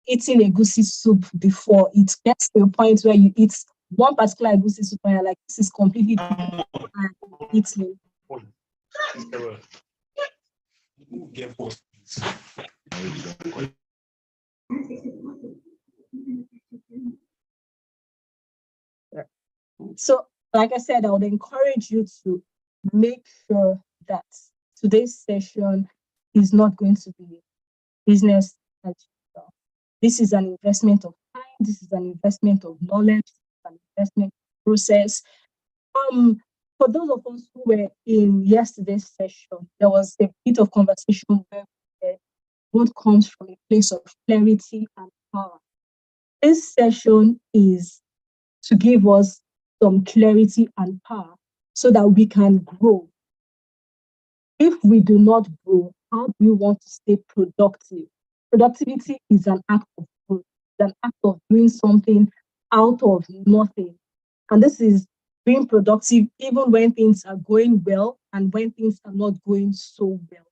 eating egusi soup before, it gets to a point where you eat one particular egusi soup and you're like, this is completely different and eating. So, like I said, I would encourage you to make sure that today's session is not going to be business as usual. This is an investment of time. This is an investment of knowledge, an investment process. For those of us who were in yesterday's session, there was a bit of conversation where what comes from a place of clarity and power. This session is to give us some clarity and power so that we can grow. If we do not grow, how do we want to stay productive? Productivity is an act of growth, it's an act of doing something out of nothing. And this is being productive even when things are going well and when things are not going so well.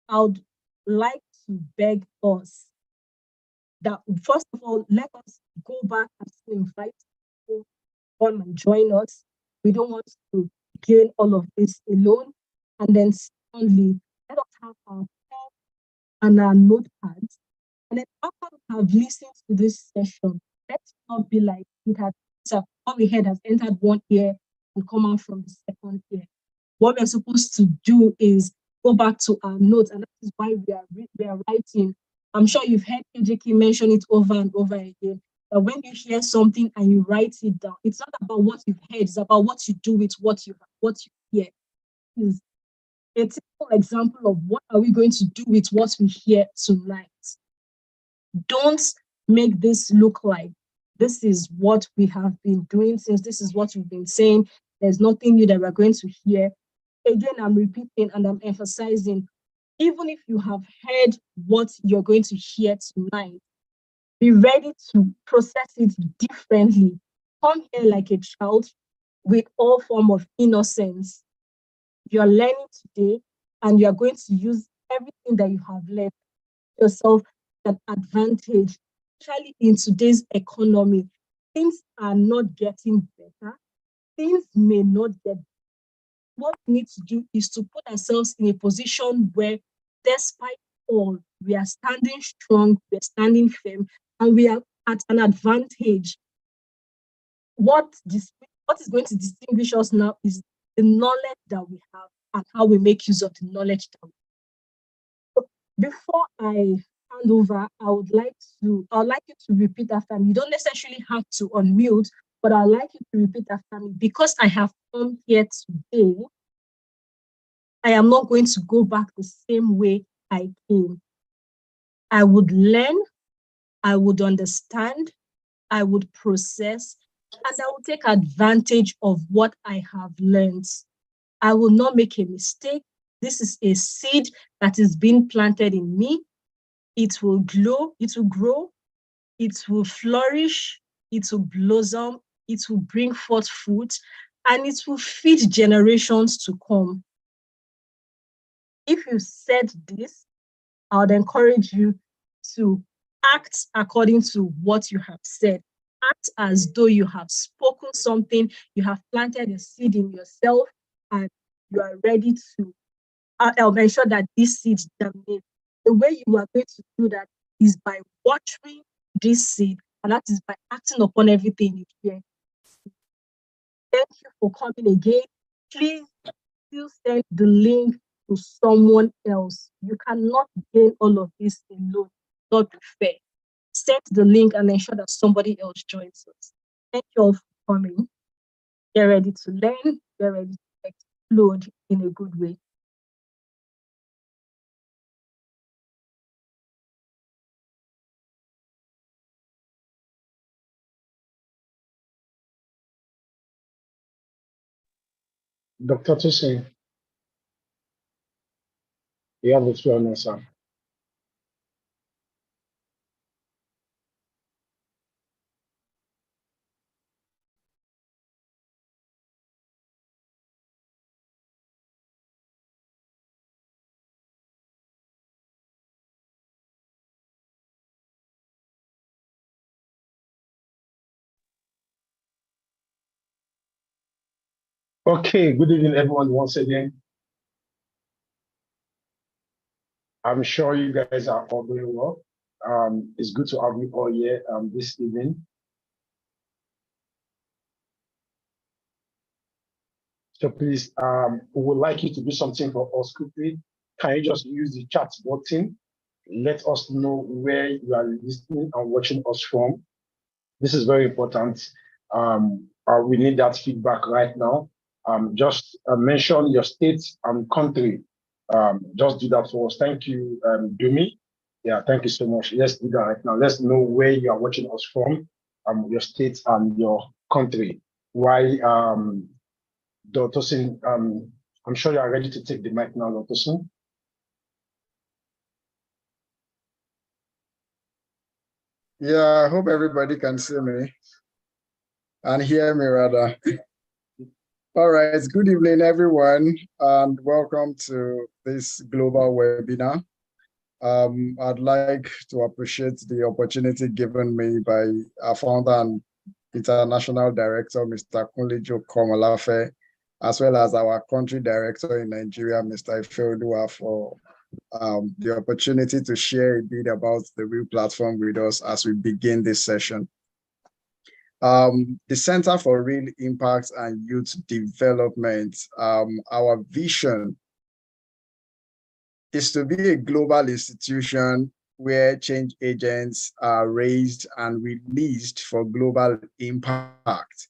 I would like to beg us that, first of all, let us go back and still invite people to come and join us. We don't want to gain all of this alone. And then secondly, let us have our pen and our notepads. And then after we have listened to this session, let's not be like it has, what we heard has entered one ear and come out from the second ear. What we're supposed to do is go back to our notes, and that is why we are writing. I'm sure you've heard KJK mention it over and over again, that when you hear something and you write it down, it's not about what you've heard, it's about what you do with what you hear. Is a typical example of what are we going to do with what we hear tonight. Don't make this look like this is what we have been doing since this is what we've been saying. There's nothing new that we're going to hear. Again, I'm repeating and I'm emphasizing, even if you have heard what you're going to hear tonight, be ready to process it differently. Come here like a child with all form of innocence. You're learning today and you're going to use everything that you have learned yourself an advantage, especially in today's economy. Things are not getting better. Things may not get better. What we need to do is to put ourselves in a position where, despite all, we are standing strong, we're standing firm, and we are at an advantage. What is going to distinguish us now is the knowledge that we have and how we make use of the knowledge that we have. So before I hand over, I would like you to repeat after me. You don't necessarily have to unmute, but I'd like you to repeat after me. Because I have come here today, I am not going to go back the same way I came. I would learn, I would understand, I would process, and I would take advantage of what I have learned. I will not make a mistake. This is a seed that is being planted in me. It will grow, it will flourish, it will blossom, it will bring forth fruit, and it will feed generations to come. If you said this, I would encourage you to act according to what you have said. Act as though you have spoken something, you have planted a seed in yourself, and you are ready to ensure that this seed germinates. The way you are going to do that is by watering this seed, and that is by acting upon everything you hear. Thank you for coming again. Please still send the link to someone else. You cannot gain all of this alone. Not be fair. Send the link and ensure that somebody else joins us. Thank you all for coming. Get ready to learn. Get ready to explode in a good way. Dr. Tusing, you have the floor now, sir. Okay, good evening, everyone, once again. I'm sure you guys are all doing well. It's good to have you all here this evening. So please, we would like you to do something for us quickly. Can you just use the chat button? Let us know where you are listening and watching us from. This is very important. We need that feedback right now. Just mention your state and country. Just do that for us. Thank you, Dumi. Yeah, thank you so much. Let's do that right now. Let's know where you are watching us from, your state and your country. Why, Dr. Singh, I'm sure you are ready to take the mic now, Dr. Singh. Yeah, I hope everybody can see me and hear me rather. All right, good evening, everyone, and welcome to this global webinar. I'd like to appreciate the opportunity given me by our founder and international director, Mr. Kunle-Joe Komolafe, as well as our country director in Nigeria, Mr. Ifeoluwa, for the opportunity to share a bit about the Real platform with us as we begin this session. The Center for Real Impact and Youth Development, our vision is to be a global institution where change agents are raised and released for global impact.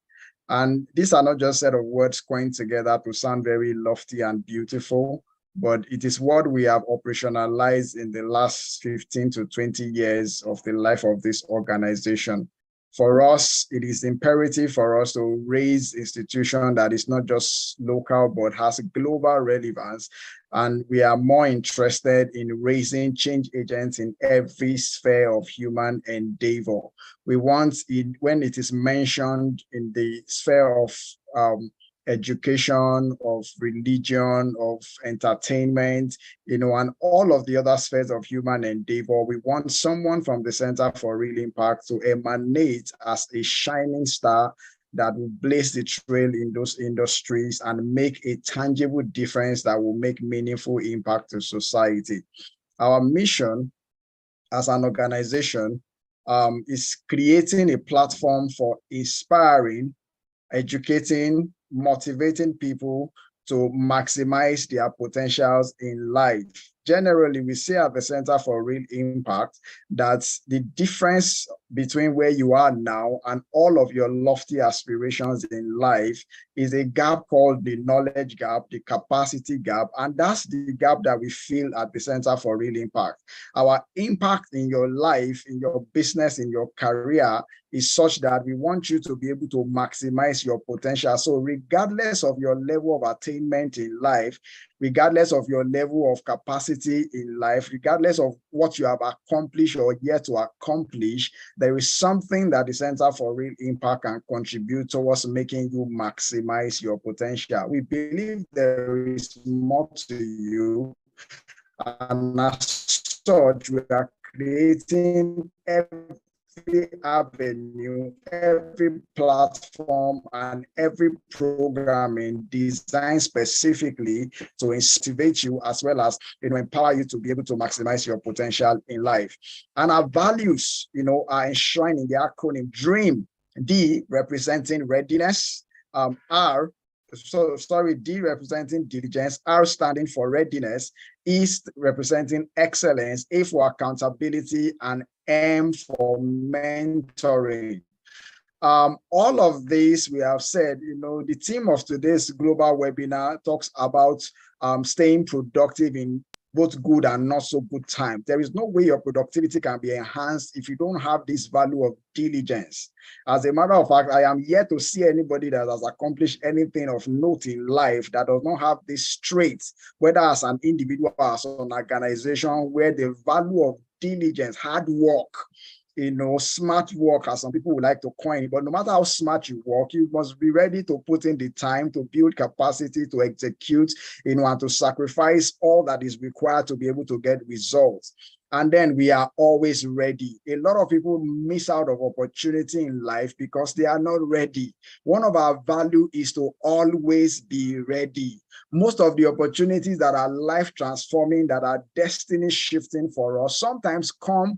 And these are not just a set of words coined together to sound very lofty and beautiful, but it is what we have operationalized in the last 15 to 20 years of the life of this organization. For us, it is imperative for us to raise an institution that is not just local, but has global relevance. And we are more interested in raising change agents in every sphere of human endeavor. We want it, when it is mentioned in the sphere of education, of religion, of entertainment, and all of the other spheres of human endeavor, we want someone from the Center for Real Impact to emanate as a shining star that will blaze the trail in those industries and make a tangible difference that will make meaningful impact to society. Our mission as an organization is creating a platform for inspiring, educating, motivating people to maximize their potentials in life. Generally, we say at the Center for Real Impact that the difference between where you are now and all of your lofty aspirations in life is a gap called the knowledge gap, the capacity gap, and that's the gap that we feel at the Center for Real Impact. Our impact in your life, in your business, in your career is such that we want you to be able to maximize your potential. So regardless of your level of attainment in life, regardless of your level of capacity in life, regardless of what you have accomplished or yet to accomplish, there is something that the Center for Real Impact can contribute towards making you maximize your potential. We believe there is more to you, and as such, we are creating every avenue, every platform, and every programming designed specifically to incentivize you as well as empower you to be able to maximize your potential in life. And our values, are enshrined in the acronym DREAM. D representing readiness, D representing diligence, R standing for readiness, E representing excellence, A for accountability, and M for mentoring. All of this we have said, the theme of today's global webinar talks about staying productive in both good and not so good times. There is no way your productivity can be enhanced if you don't have this value of diligence. As a matter of fact, I am yet to see anybody that has accomplished anything of note in life that does not have this trait, whether as an individual or as an organization, where the value of diligence, hard work, smart work, as some people would like to coin it. But no matter how smart you work, you must be ready to put in the time to build capacity, to execute, and to sacrifice all that is required to be able to get results. and then we are always ready. A lot of people miss out of opportunity in life because they are not ready. One of our value is to always be ready. Most of the opportunities that are life transforming, that are destiny shifting for us, sometimes come,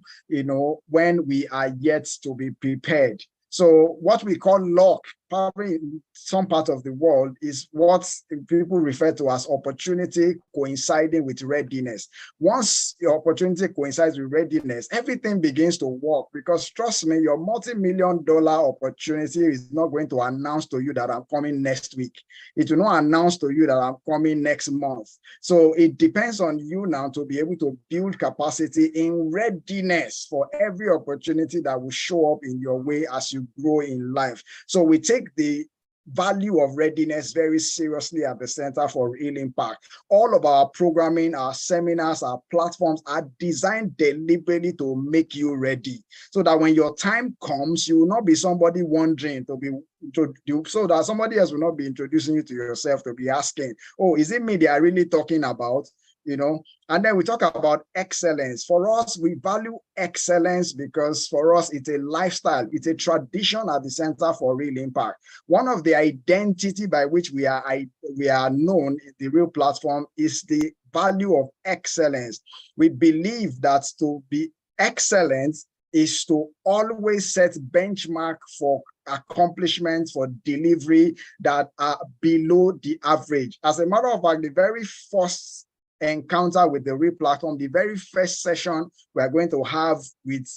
when we are yet to be prepared. So what we call luck, probably in some part of the world, is what people refer to as opportunity coinciding with readiness. Once your opportunity coincides with readiness, everything begins to work, because trust me, your multi-million-dollar opportunity is not going to announce to you that I'm coming next week. It will not announce to you that I'm coming next month. So it depends on you now to be able to build capacity in readiness for every opportunity that will show up in your way as you grow in life. So we take the value of readiness very seriously at the Center for Real Impact. All of our programming, our seminars, our platforms are designed deliberately to make you ready, so that when your time comes, you will not be somebody wondering so that somebody else will not be introducing you to yourself to be asking, oh, is it me they are really talking about? And then we talk about excellence. For us, we value excellence because for us, it's a lifestyle. It's a tradition at the Center for Real Impact. One of the identity by which we are known in the Real platform is the value of excellence. We believe that to be excellent is to always set benchmark for accomplishments, for delivery that are below the average. As a matter of fact, the very first encounter with the Real platform, the very first session we're going to have with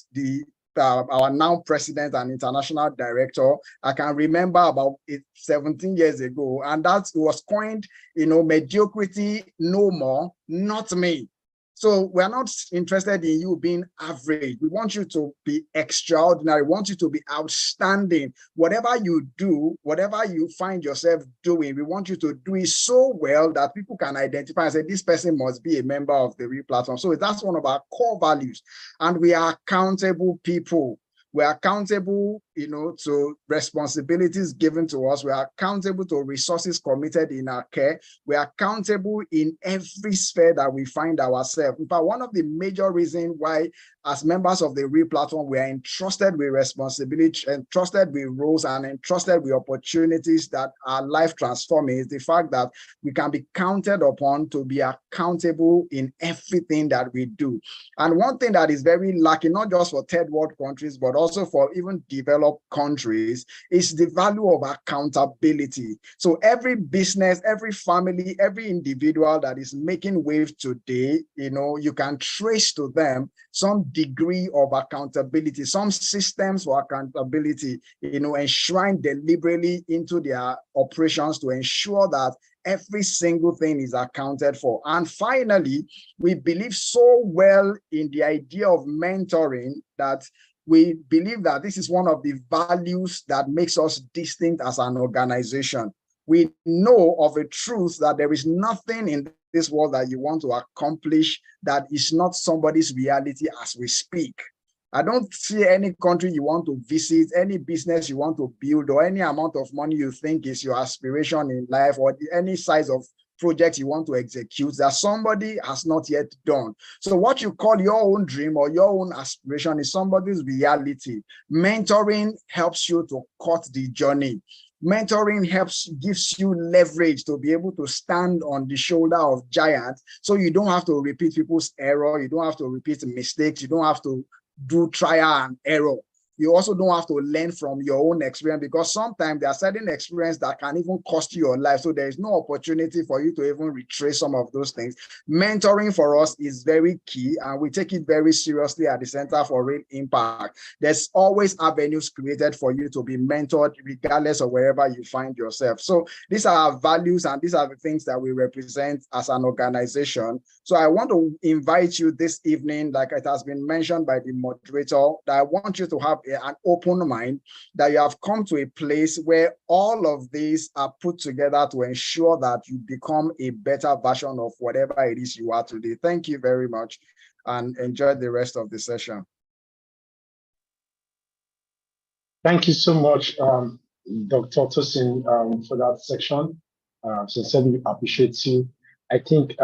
our now president and international director, I can remember about 17 years ago, and that was coined, mediocrity no more, not me. So we're not interested in you being average. We want you to be extraordinary. We want you to be outstanding. Whatever you do, whatever you find yourself doing, we want you to do it so well that people can identify and say, this person must be a member of the Real platform. So that's one of our core values. And we are accountable people. We're accountable, to responsibilities given to us. We're accountable to resources committed in our care. We're accountable in every sphere that we find ourselves. In fact, one of the major reasons why, as members of the Real platform, we are entrusted with responsibility, entrusted with roles, and entrusted with opportunities that are life transforming is the fact that we can be counted upon to be accountable in everything that we do. And one thing that is very lacking, not just for third world countries, but also for even developed countries, is the value of accountability. So every business, every family, every individual that is making waves today, you can trace to them some degree of accountability, some systems for accountability, enshrined deliberately into their operations to ensure that every single thing is accounted for. And finally, we believe so well in the idea of mentoring that we believe that this is one of the values that makes us distinct as an organization. We know of a truth that there is nothing in this world that you want to accomplish that is not somebody's reality as we speak. I don't see any country you want to visit, any business you want to build, or any amount of money you think is your aspiration in life, or any size of project you want to execute that somebody has not yet done. So what you call your own dream or your own aspiration is somebody's reality. Mentoring helps you to cut the journey. Mentoring gives you leverage to be able to stand on the shoulder of giants, so you don't have to repeat people's error, you don't have to repeat mistakes, you don't have to do trial and error. You also don't have to learn from your own experience, because sometimes there are certain experiences that can even cost you your life. So there is no opportunity for you to even retrace some of those things. Mentoring for us is very key, and we take it very seriously at the Center for Real Impact. There's always avenues created for you to be mentored, regardless of wherever you find yourself. So these are our values, and these are the things that we represent as an organization. So I want to invite you this evening, like it has been mentioned by the moderator, that I want you to have an open mind, that you have come to a place where all of these are put together to ensure that you become a better version of whatever it is you are today. Thank you very much, and enjoy the rest of the session. Thank you so much, Dr. Tosin, for that section. Sincerely appreciate you. I think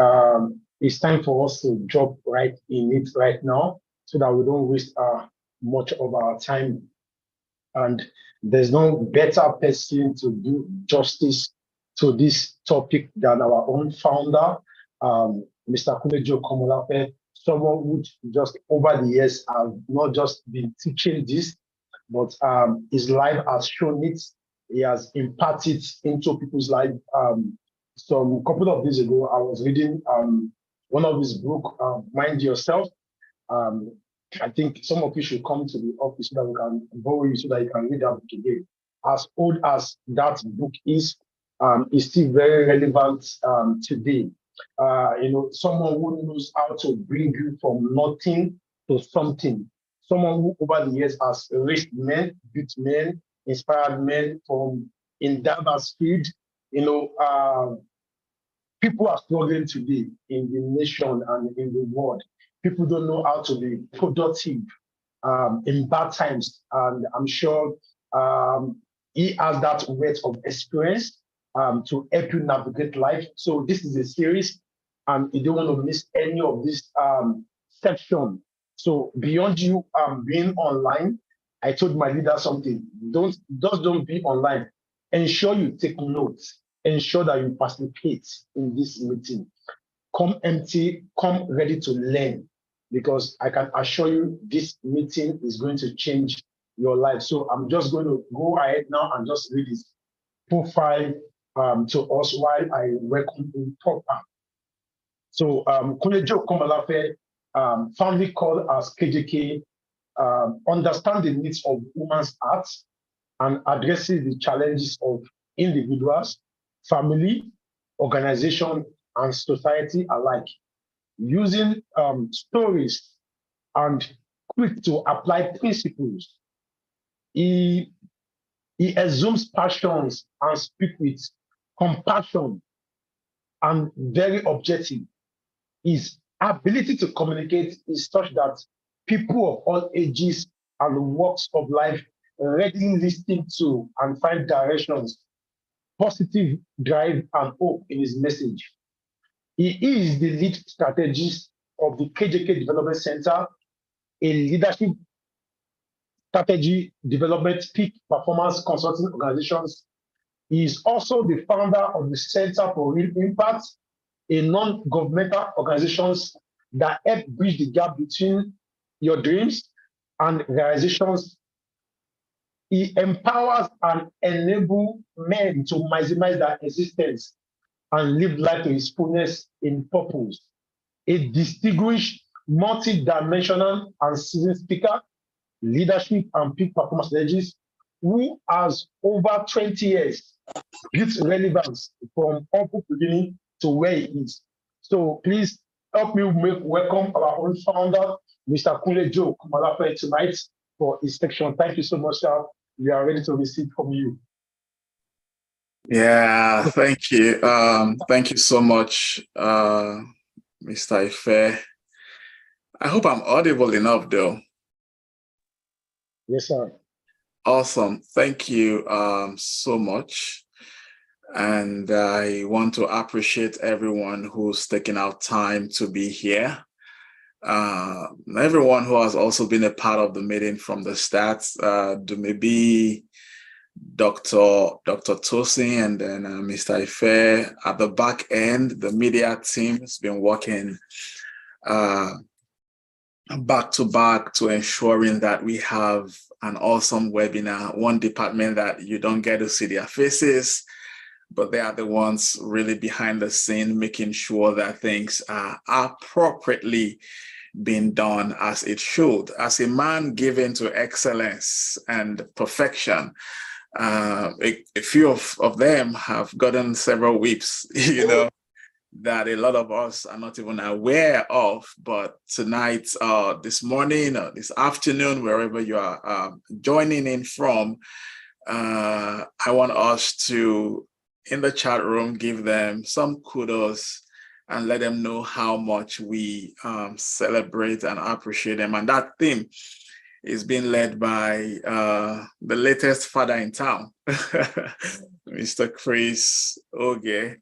it's time for us to jump right in it right now so that we don't waste much of our time. And there's no better person to do justice to this topic than our own founder, Mr. Kunle-Joe Komolafe, someone who just over the years have not just been teaching this, but his life has shown it. He has imparted into people's life. Some couple of days ago, I was reading one of his book, Mind Yourself. I think some of you should come to the office so that we can borrow you so that you can read that book again. As old as that book is still very relevant today. Someone who knows how to bring you from nothing to something. Someone who over the years has raised men, built men, inspired men from in diverse field. People are struggling today in the nation and in the world. People don't know how to be productive in bad times. And I'm sure he has that weight of experience to help you navigate life. So this is a series, and you don't want to miss any of this section. So beyond you being online, I told my leader something. Don't be online. Ensure you take notes. Ensure that you participate in this meeting. Come empty, come ready to learn, because I can assure you this meeting is going to change your life. So I'm just going to go ahead now and just read his profile to us while I welcome him proper. So Kunle-Joe Komolafe, fondly called as KJK, understand the needs of women's arts and addresses the challenges of individuals, family, organization, and society alike, using stories and quick to apply principles. He assumes passions and speak with compassion and very objective. His ability to communicate is such that people of all ages and walks of life readily listen to and find directions, positive drive, and hope in his message. He is the lead strategist of the KJK Development Center, a leadership strategy development peak performance consulting organizations. He is also the founder of the Center for Real Impact, a non-governmental organizations that help bridge the gap between your dreams and realizations. He empowers and enables men to maximize their existence and live life to its fullness in purpose. A distinguished, multi-dimensional and seasoned speaker, leadership and peak performance strategist, who has over 20 years built relevance from humble beginning to where he is. So please help me welcome our own founder, Mr. Kunle-Joe Komolafe, tonight for his section. Thank you so much, sir. We are ready to receive from you. Yeah, thank you. Thank you so much, Mr. Ife. I hope I'm audible enough, though. Yes, sir. Awesome. Thank you so much. And I want to appreciate everyone who's taken out time to be here. Everyone who has also been a part of the meeting from the start, maybe Dr. Tosin and then Mr. Ife at the back end. The media team has been working back to back to ensuring that we have an awesome webinar. One department that you don't get to see their faces, but they are the ones really behind the scene, making sure that things are appropriately being done as it should. As a man given to excellence and perfection, a few of them have gotten several whips, that a lot of us are not even aware of. But tonight, this morning, or this afternoon, wherever you are joining in from, I want us to, in the chat room, give them some kudos and let them know how much we celebrate and appreciate them. And that theme is being led by the latest father in town, Mr. Chris Oge.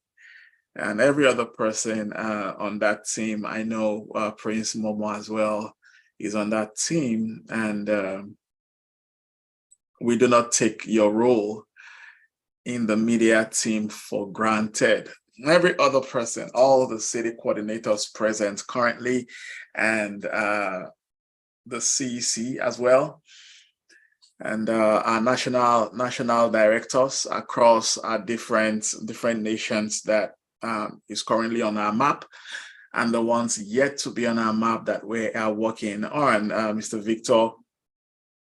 and every other person on that team. I know Prince Momo as well is on that team, and we do not take your role in the media team for granted. Every other person, all the city coordinators present currently, and the CEC as well, and our national directors across our different nations that is currently on our map, and the ones yet to be on our map that we are working on. Mr. Victor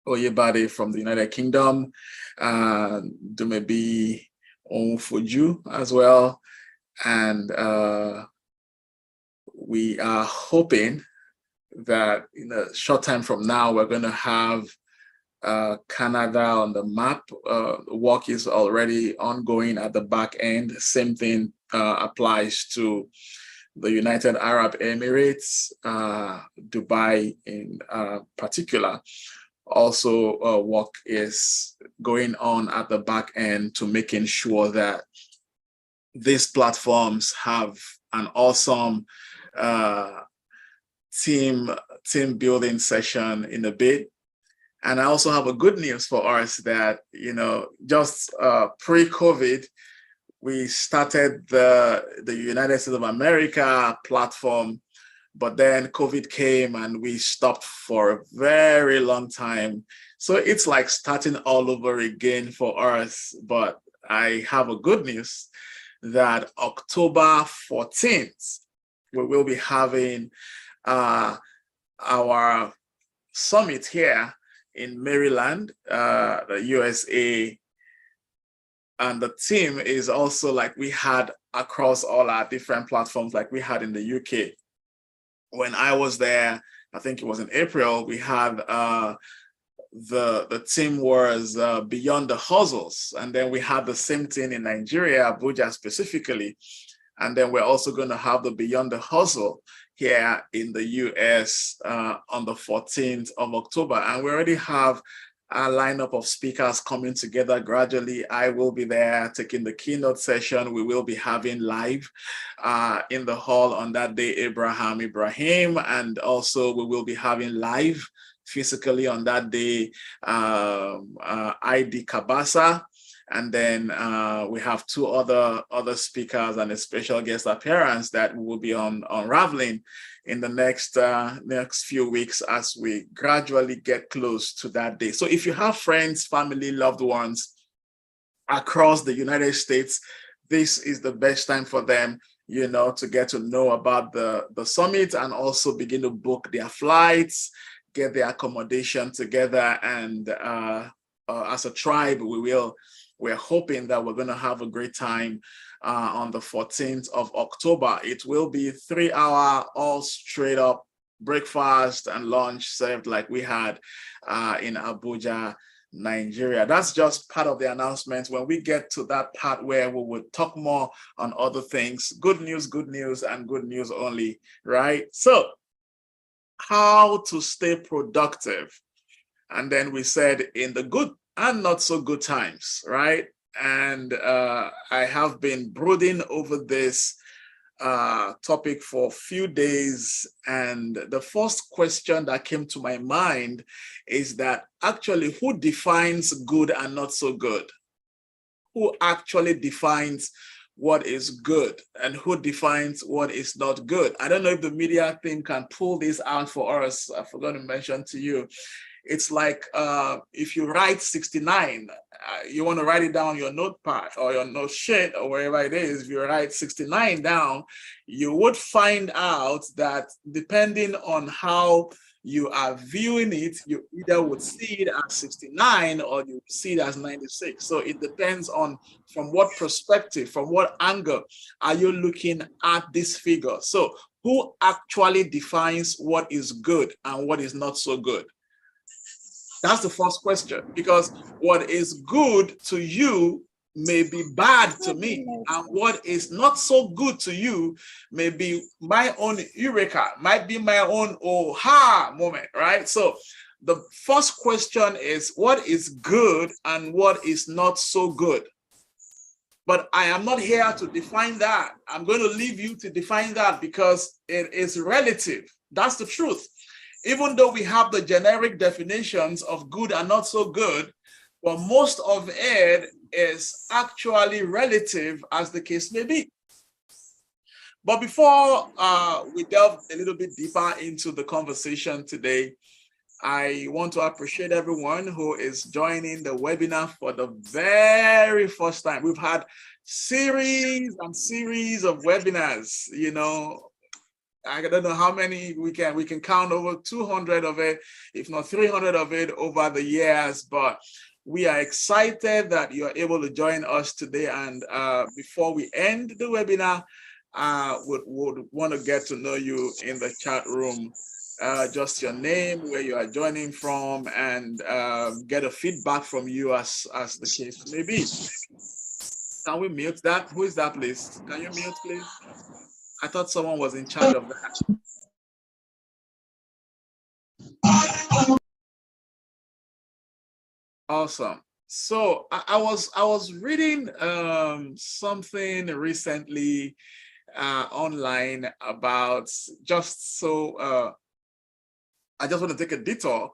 Oyebade from the United Kingdom, Dumebi Onfuju as well, and we are hoping that in a short time from now we're going to have Canada on the map. Work is already ongoing at the back end. Same thing applies to the United Arab Emirates, Dubai in particular. Also, work is going on at the back end to making sure that these platforms have an awesome team building session in a bit. And I also have a good news for us that, just pre-COVID, we started the United States of America platform, but then COVID came and we stopped for a very long time. So it's like starting all over again for us. But I have a good news that October 14th, we will be having our summit here in Maryland, the USA. And the team is also like we had across all our different platforms like we had in the UK. When I was there, I think it was in April, we had the team was Beyond the Hustles. And then we had the same thing in Nigeria, Abuja specifically. And then we're also going to have the Beyond the Hustle here in the US on the 14th of October. And we already have a lineup of speakers coming together gradually. I will be there taking the keynote session. We will be having live in the hall on that day, Ibrahim, and also we will be having live physically on that day, ID Kabasa. And then we have two other speakers and a special guest appearance that will be unraveling in the next few weeks as we gradually get close to that day. So if you have friends, family, loved ones across the United States, this is the best time for them, to get to know about the summit and also begin to book their flights, get their accommodation together. And as a tribe, we're hoping that we're going to have a great time on the 14th of October. It will be 3-hour, all straight up breakfast and lunch served like we had in Abuja, Nigeria. That's just part of the announcement. When we get to that part where we would talk more on other things, good news, and good news only, right? So how to stay productive. And then we said in the good and not so good times, right? And I have been brooding over this topic for a few days. And the first question that came to my mind is that actually, who defines good and not so good? Who actually defines what is good and who defines what is not good? I don't know if the media team can pull this out for us. I forgot to mention to you. It's like if you write 69, you want to write it down on your notepad or your note sheet or wherever it is. If you write 69 down, you would find out that depending on how you are viewing it, you either would see it as 69 or you see it as 96. So it depends on from what perspective, from what angle are you looking at this figure. So who actually defines what is good and what is not so good? That's the first question, because what is good to you may be bad to me, and what is not so good to you may be my own eureka, might be my own oh-ha moment, right? So the first question is, what is good and what is not so good? But I am not here to define that. I'm going to leave you to define that because it is relative. That's the truth. Even though we have the generic definitions of good and not so good, but most of it is actually relative, as the case may be. But before we delve a little bit deeper into the conversation today, I want to appreciate everyone who is joining the webinar for the very first time. We've had series and series of webinars, you know. I don't know how many we can count, over 200 of it, if not 300 of it over the years, but we are excited that you are able to join us today. And before we end the webinar, would want to get to know you in the chat room. Just your name, where you are joining from, and get a feedback from you as the case may be. Can we mute that? Who is that, please? Can you mute, please? I thought someone was in charge of that. Awesome. So I was reading something recently online about I just want to take a detour.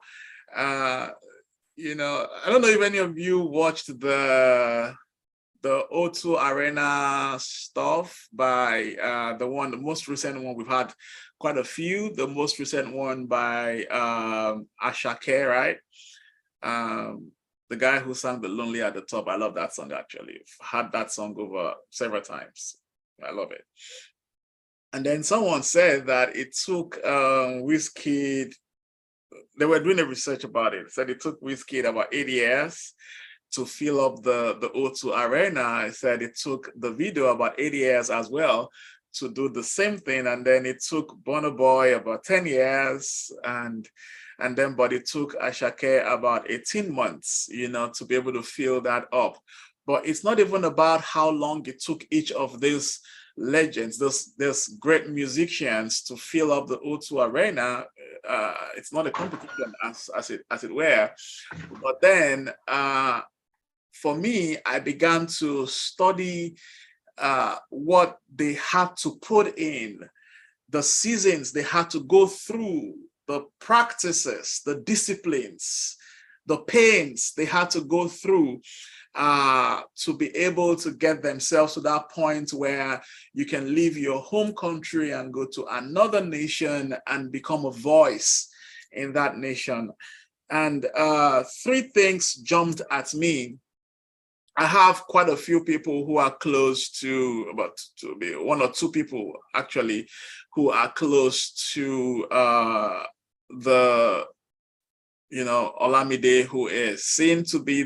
You know, I don't know if any of you watched the O2 Arena stuff by the most recent one. We've had quite a few. The most recent one by Ashake, right? The guy who sang The Lonely at the Top. I love that song, actually. I've had that song over several times. I love it. And then someone said that it took Wizkid, they were doing a research about it, said it took Wizkid about 8 years to fill up the O2 Arena. I said it took the video about 8 years as well to do the same thing. And then it took Burna Boy about 10 years. But it took Ashake about 18 months, you know, to be able to fill that up. But it's not even about how long it took each of these legends, those great musicians to fill up the O2 Arena. It's not a competition as it were. But then for me, I began to study what they had to put in, the seasons they had to go through, the practices, the disciplines, the pains they had to go through to be able to get themselves to that point where you can leave your home country and go to another nation and become a voice in that nation. And three things jumped at me. I have quite a few people who are close to, about to be one or two people actually, who are close to Olamide, who is seen to be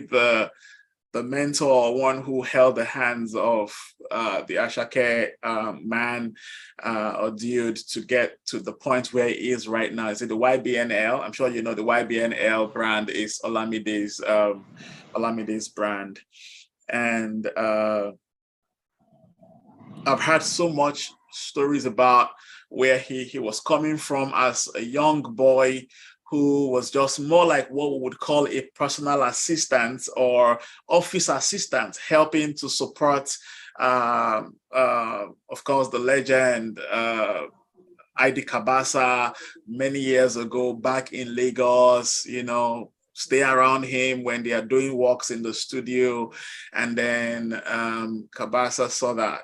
the mentor, one who held the hands of the Ashake man or dude to get to the point where he is right now. Is it the YBNL? I'm sure you know the YBNL brand is Olamide's brand. And I've heard so much stories about where he was coming from as a young boy who was just more like what we would call a personal assistant or office assistant, helping to support, of course, the legend, Idi Kabasa, many years ago back in Lagos, you know, stay around him when they are doing works in the studio. And then Kabasa saw that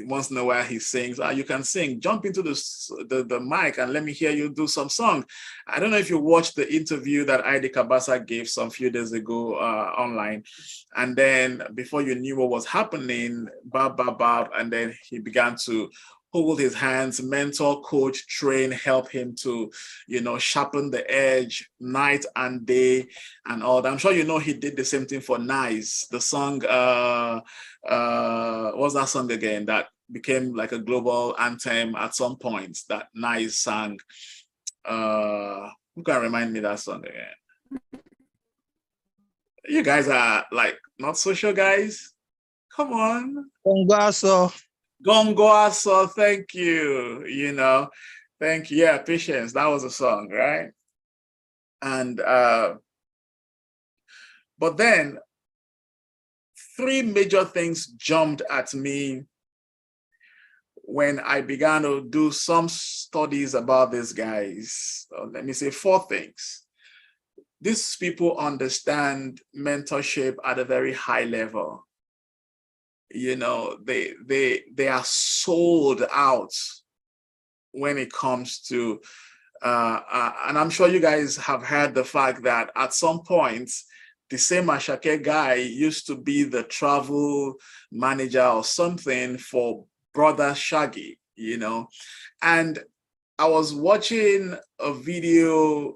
once in a while he sings, you can sing, jump into the mic and let me hear you do some song. I don't know if you watched the interview that Idi Kabasa gave some few days ago online. And then before you knew what was happening, and then he began to hold his hands, mentor, coach, train, help him to, you know, sharpen the edge night and day and all that. I'm sure you know he did the same thing for Nice. The song, what's that song again that became like a global anthem at some point that Nice sang? Who can remind me that song again? You guys are like not social guys. Come on. Gongoaso, thank you. You know, thank you. Yeah, Patience. That was a song, right? And but then three major things jumped at me when I began to do some studies about these guys. Let me say four things. These people understand mentorship at a very high level. You know, they are sold out when it comes to, and I'm sure you guys have heard the fact that at some point, the same Ashake guy used to be the travel manager or something for Brother Shaggy, you know. And I was watching a video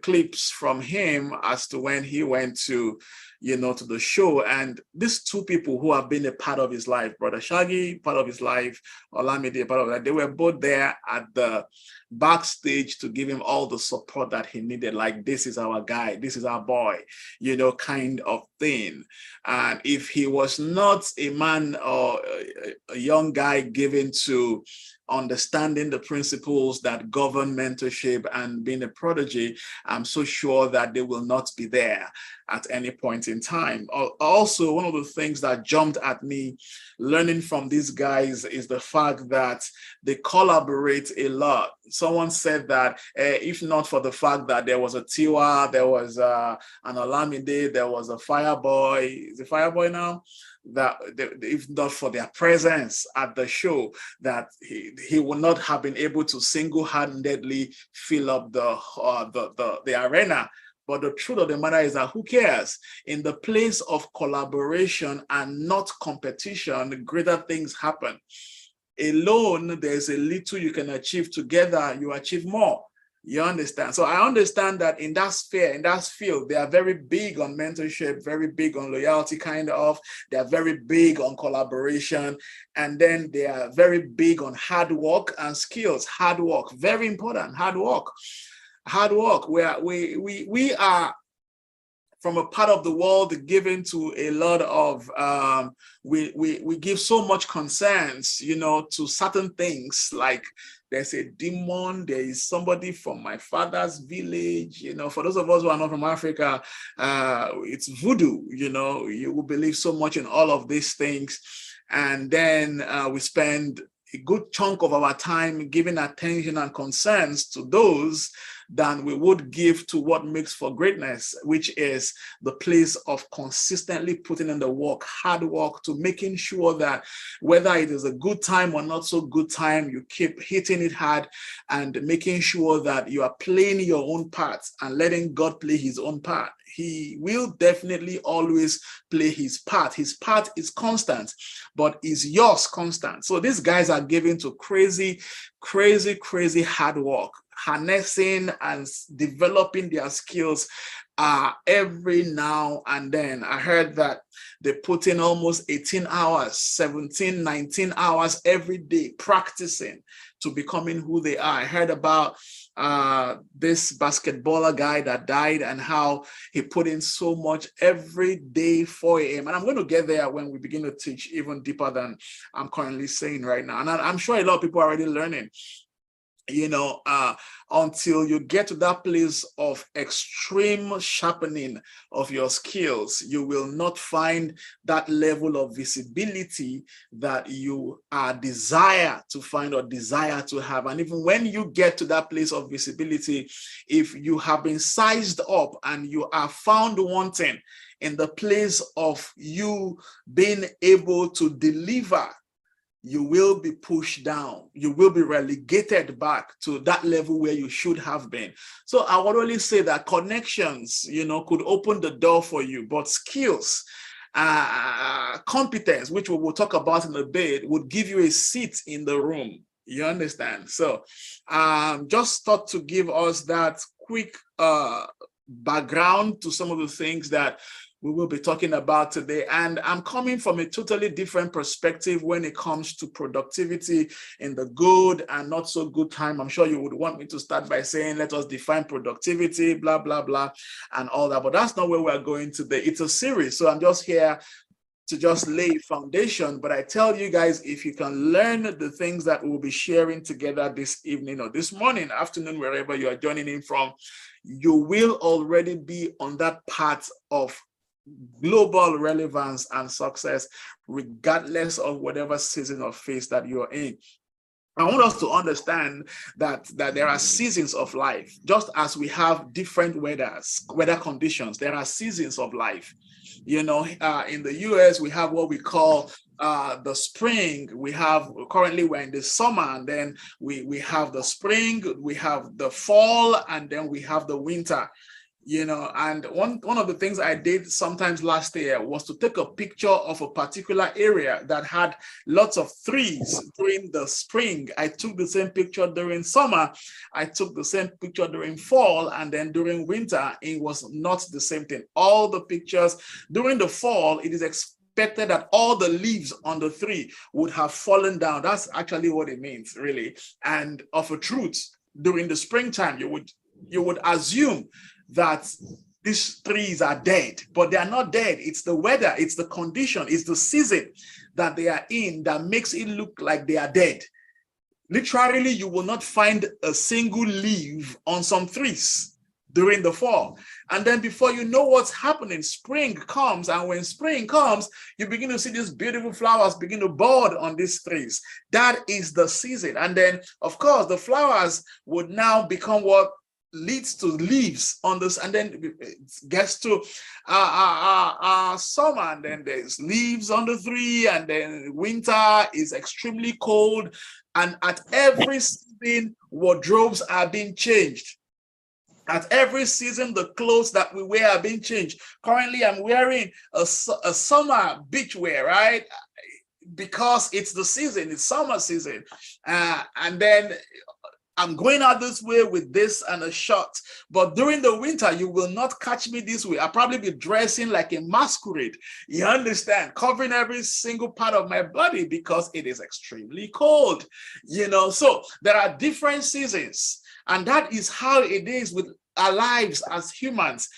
clips from him as to when he went to, you know, to the show. And these two people who have been a part of his life, Brother Shaggy, part of his life, Olamide, part of that, they were both there at the backstage to give him all the support that he needed. Like, this is our guy, this is our boy, you know, kind of thing. And if he was not a man or a young guy given to understanding the principles that govern mentorship and being a prodigy, I'm so sure that they will not be there at any point in time. Also, one of the things that jumped at me learning from these guys is the fact that they collaborate a lot. Someone said that if not for the fact that there was a Tiwa, there was an Olamide, there was a Fireboy, is it Fireboy now? That if not for their presence at the show, that he would not have been able to single-handedly fill up the arena. But the truth of the matter is that who cares? In the place of collaboration and not competition, greater things happen. Alone, there's a little you can achieve. Together, you achieve more. You understand? So I understand that in that sphere, in that field, they are very big on mentorship, very big on loyalty, kind of. They are very big on collaboration. And then they are very big on hard work and skills. Hard work, very important, hard work. Hard work, where we are from a part of the world given to a lot of, we give so much concerns, you know, to certain things. Like there's a demon, there is somebody from my father's village, you know. For those of us who are not from Africa, it's voodoo, you know. You will believe so much in all of these things. And then we spend a good chunk of our time giving attention and concerns to those than we would give to what makes for greatness, which is the place of consistently putting in the work, hard work, to making sure that whether it is a good time or not so good time, you keep hitting it hard and making sure that you are playing your own part and letting God play his own part. He will definitely always play his part. His part is constant, but is yours constant? So these guys are given to crazy hard work, harnessing and developing their skills every now and then. I heard that they put in almost 18 hours, 17, 19 hours every day practicing to becoming who they are. I heard about this basketballer guy that died and how he put in so much every day, 4 a.m. And I'm going to get there when we begin to teach even deeper than I'm currently saying right now. And I'm sure a lot of people are already learning. You know, until you get to that place of extreme sharpening of your skills, you will not find that level of visibility that you desire to find or desire to have. And even when you get to that place of visibility, if you have been sized up and you are found wanting in the place of you being able to deliver, you will be pushed down. You will be relegated back to that level where you should have been. So I would only say that connections, you know, could open the door for you, but skills, competence, which we will talk about in a bit, would give you a seat in the room. You understand? So just thought to give us that quick background to some of the things that we will be talking about today. And I'm coming from a totally different perspective when it comes to productivity in the good and not so good time. I'm sure you would want me to start by saying, let us define productivity, blah, blah, blah, and all that. But that's not where we're going today. It's a series. So I'm just here to just lay foundation. But I tell you guys, if you can learn the things that we'll be sharing together this evening or this morning, afternoon, wherever you are joining in from, you will already be on that path of global relevance and success, regardless of whatever season of phase that you're in. I want us to understand that there are seasons of life. Just as we have different weather conditions, there are seasons of life. You know, in the US, we have what we call the spring. Currently we're in the summer, and then we have the spring, we have the fall, and then we have the winter. You know, and one of the things I did sometimes last year was to take a picture of a particular area that had lots of trees during the spring. I took the same picture during summer. I took the same picture during fall, and then during winter, it was not the same thing. All the pictures during the fall, it is expected that all the leaves on the tree would have fallen down. That's actually what it means, really. And of a truth, during the springtime, you would assume that these trees are dead, but they are not dead. It's the weather, it's the condition, it's the season that they are in that makes it look like they are dead. Literally, you will not find a single leaf on some trees during the fall. And then before you know what's happening, spring comes. And when spring comes, you begin to see these beautiful flowers begin to bud on these trees. That is the season. And then, of course, the flowers would now become what leads to leaves on this, and then it gets to summer, and then there's leaves on the tree, and then winter is extremely cold, and at every season wardrobes are being changed. At every season, the clothes that we wear are being changed. Currently, I'm wearing a summer beach wear, right? Because it's the season, it's summer season, and then I'm going out this way with this and a shirt. But during the winter, you will not catch me this way. I'll probably be dressing like a masquerade. You understand? Covering every single part of my body because it is extremely cold. You know, so there are different seasons. And that is how it is with our lives as humans.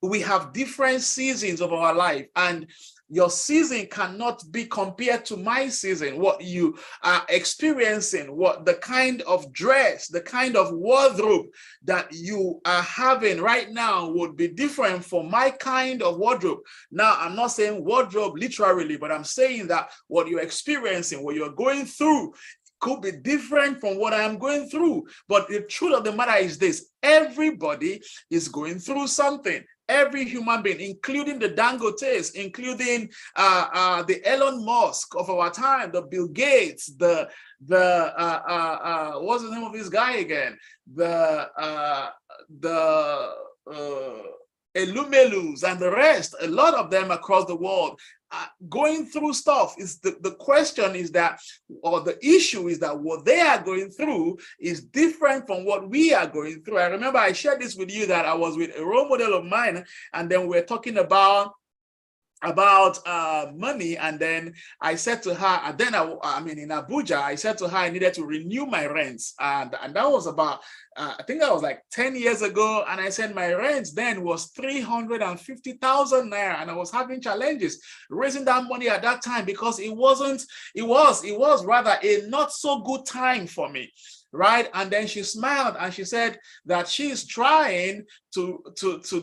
We have different seasons of our life. And your season cannot be compared to my season. What you are experiencing, what the kind of dress, the kind of wardrobe that you are having right now would be different from my kind of wardrobe. Now, I'm not saying wardrobe literally, but I'm saying that what you're experiencing, what you're going through, could be different from what I'm going through. But the truth of the matter is this: everybody is going through something. Every human being, including the Dangotes, including the Elon Musk of our time, the Bill Gates, the what's the name of this guy again? The Elumelus and the rest, a lot of them across the world going through stuff. Is the question is that, or the issue is that what they are going through is different from what we are going through. I remember I shared this with you, that I was with a role model of mine, and then we're talking about money, and then I said to her, and then I mean in Abuja, I said to her I needed to renew my rents, and that was about I think that was like 10 years ago, and I said my rent then was 350,000 naira, and I was having challenges raising that money at that time because it was rather a not so good time for me. Right. And then she smiled and she said that she's trying to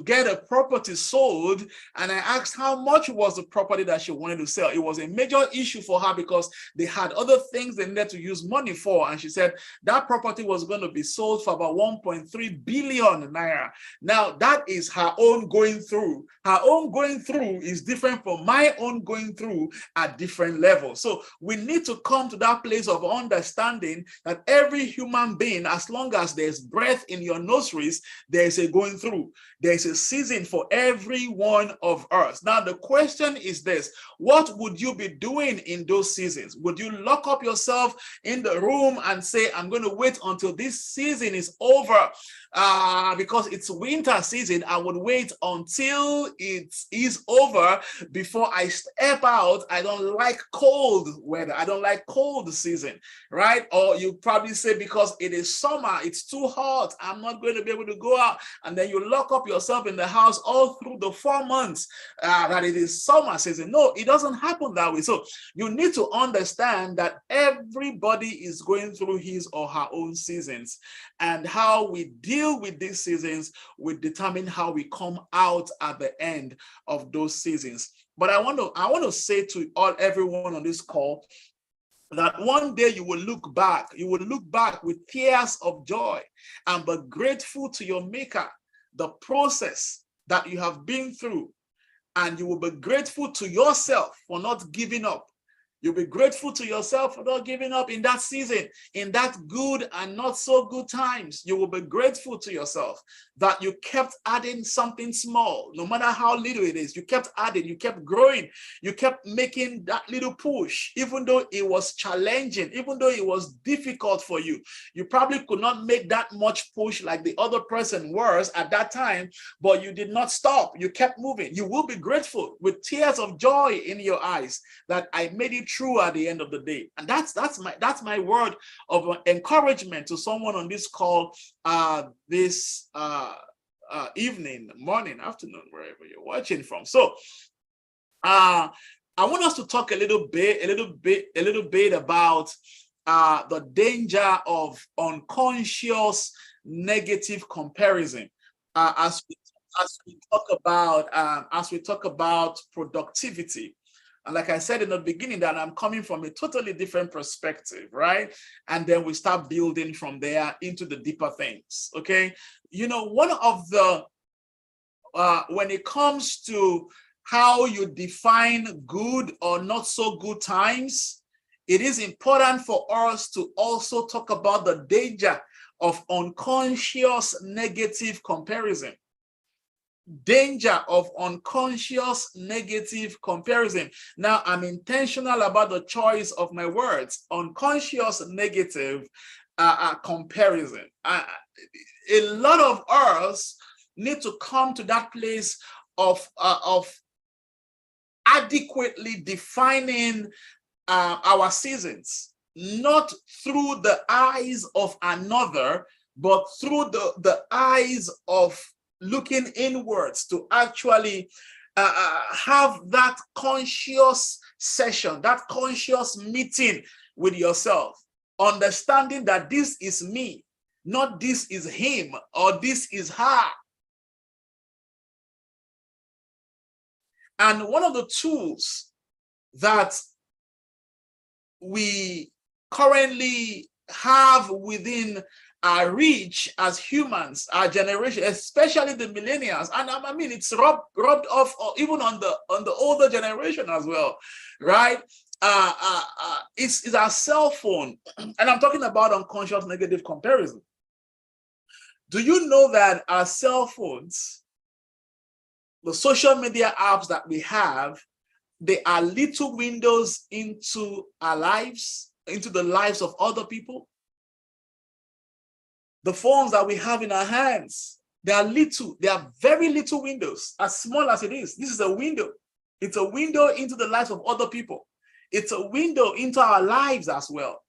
get a property sold. And I asked how much was the property that she wanted to sell. It was a major issue for her because they had other things they needed to use money for. And she said that property was going to be sold for about 1.3 billion naira. Now, that is her own going through. Her own going through is different from my own going through at different levels. So we need to come to that place of understanding that every human being, as long as there's breath in your nostrils, there's a going through. There's a season for every one of us. Now, the question is this: what would you be doing in those seasons? Would you lock up yourself in the room and say, I'm going to wait until this season is over? Because it's winter season, I would wait until it is over before I step out. I don't like cold weather. I don't like cold season, right? Or you probably say, because it is summer, it's too hot, I'm not going to be able to go out. And then you lock up yourself in the house all through the 4 months that it is summer season. No, it doesn't happen that way. So you need to understand that everybody is going through his or her own seasons. And And how we deal with these seasons will determine how we come out at the end of those seasons. But I want to say to everyone on this call that one day you will look back with tears of joy and be grateful to your Maker, the process that you have been through, and you will be grateful to yourself for not giving up. You'll be grateful to yourself for not giving up in that season, in that good and not so good times. You will be grateful to yourself that you kept adding something small, no matter how little it is. You kept adding, you kept growing, you kept making that little push, even though it was challenging, even though it was difficult for you. You probably could not make that much push like the other person was at that time, but you did not stop. You kept moving. You will be grateful with tears of joy in your eyes that I made it true at the end of the day. And that's my word of encouragement to someone on this call this evening, morning, afternoon, wherever you're watching from. So I want us to talk a little bit about the danger of unconscious negative comparison as we talk about productivity. And like I said in the beginning, that I'm coming from a totally different perspective, right? And then we start building from there into the deeper things, okay? You know, one of the, when it comes to how you define good or not so good times, it is important for us to also talk about the danger of unconscious negative comparison. Danger of unconscious negative comparison. Now, I'm intentional about the choice of my words. Unconscious negative comparison. A lot of us need to come to that place of adequately defining our seasons, not through the eyes of another, but through the eyes of looking inwards to actually have that conscious session, that conscious meeting with yourself, understanding that this is me, not this is him or this is her. And one of the tools that we currently have within our reach as humans, our generation, especially the millennials, and I mean it's rubbed off even on the older generation as well, right? It's our cell phone, and I'm talking about unconscious negative comparison. Do you know that our cell phones, the social media apps that we have, they are little windows into our lives, into the lives of other people? The phones that we have in our hands, they are very little windows, as small as it is. This is a window. It's a window into the lives of other people. It's a window into our lives as well.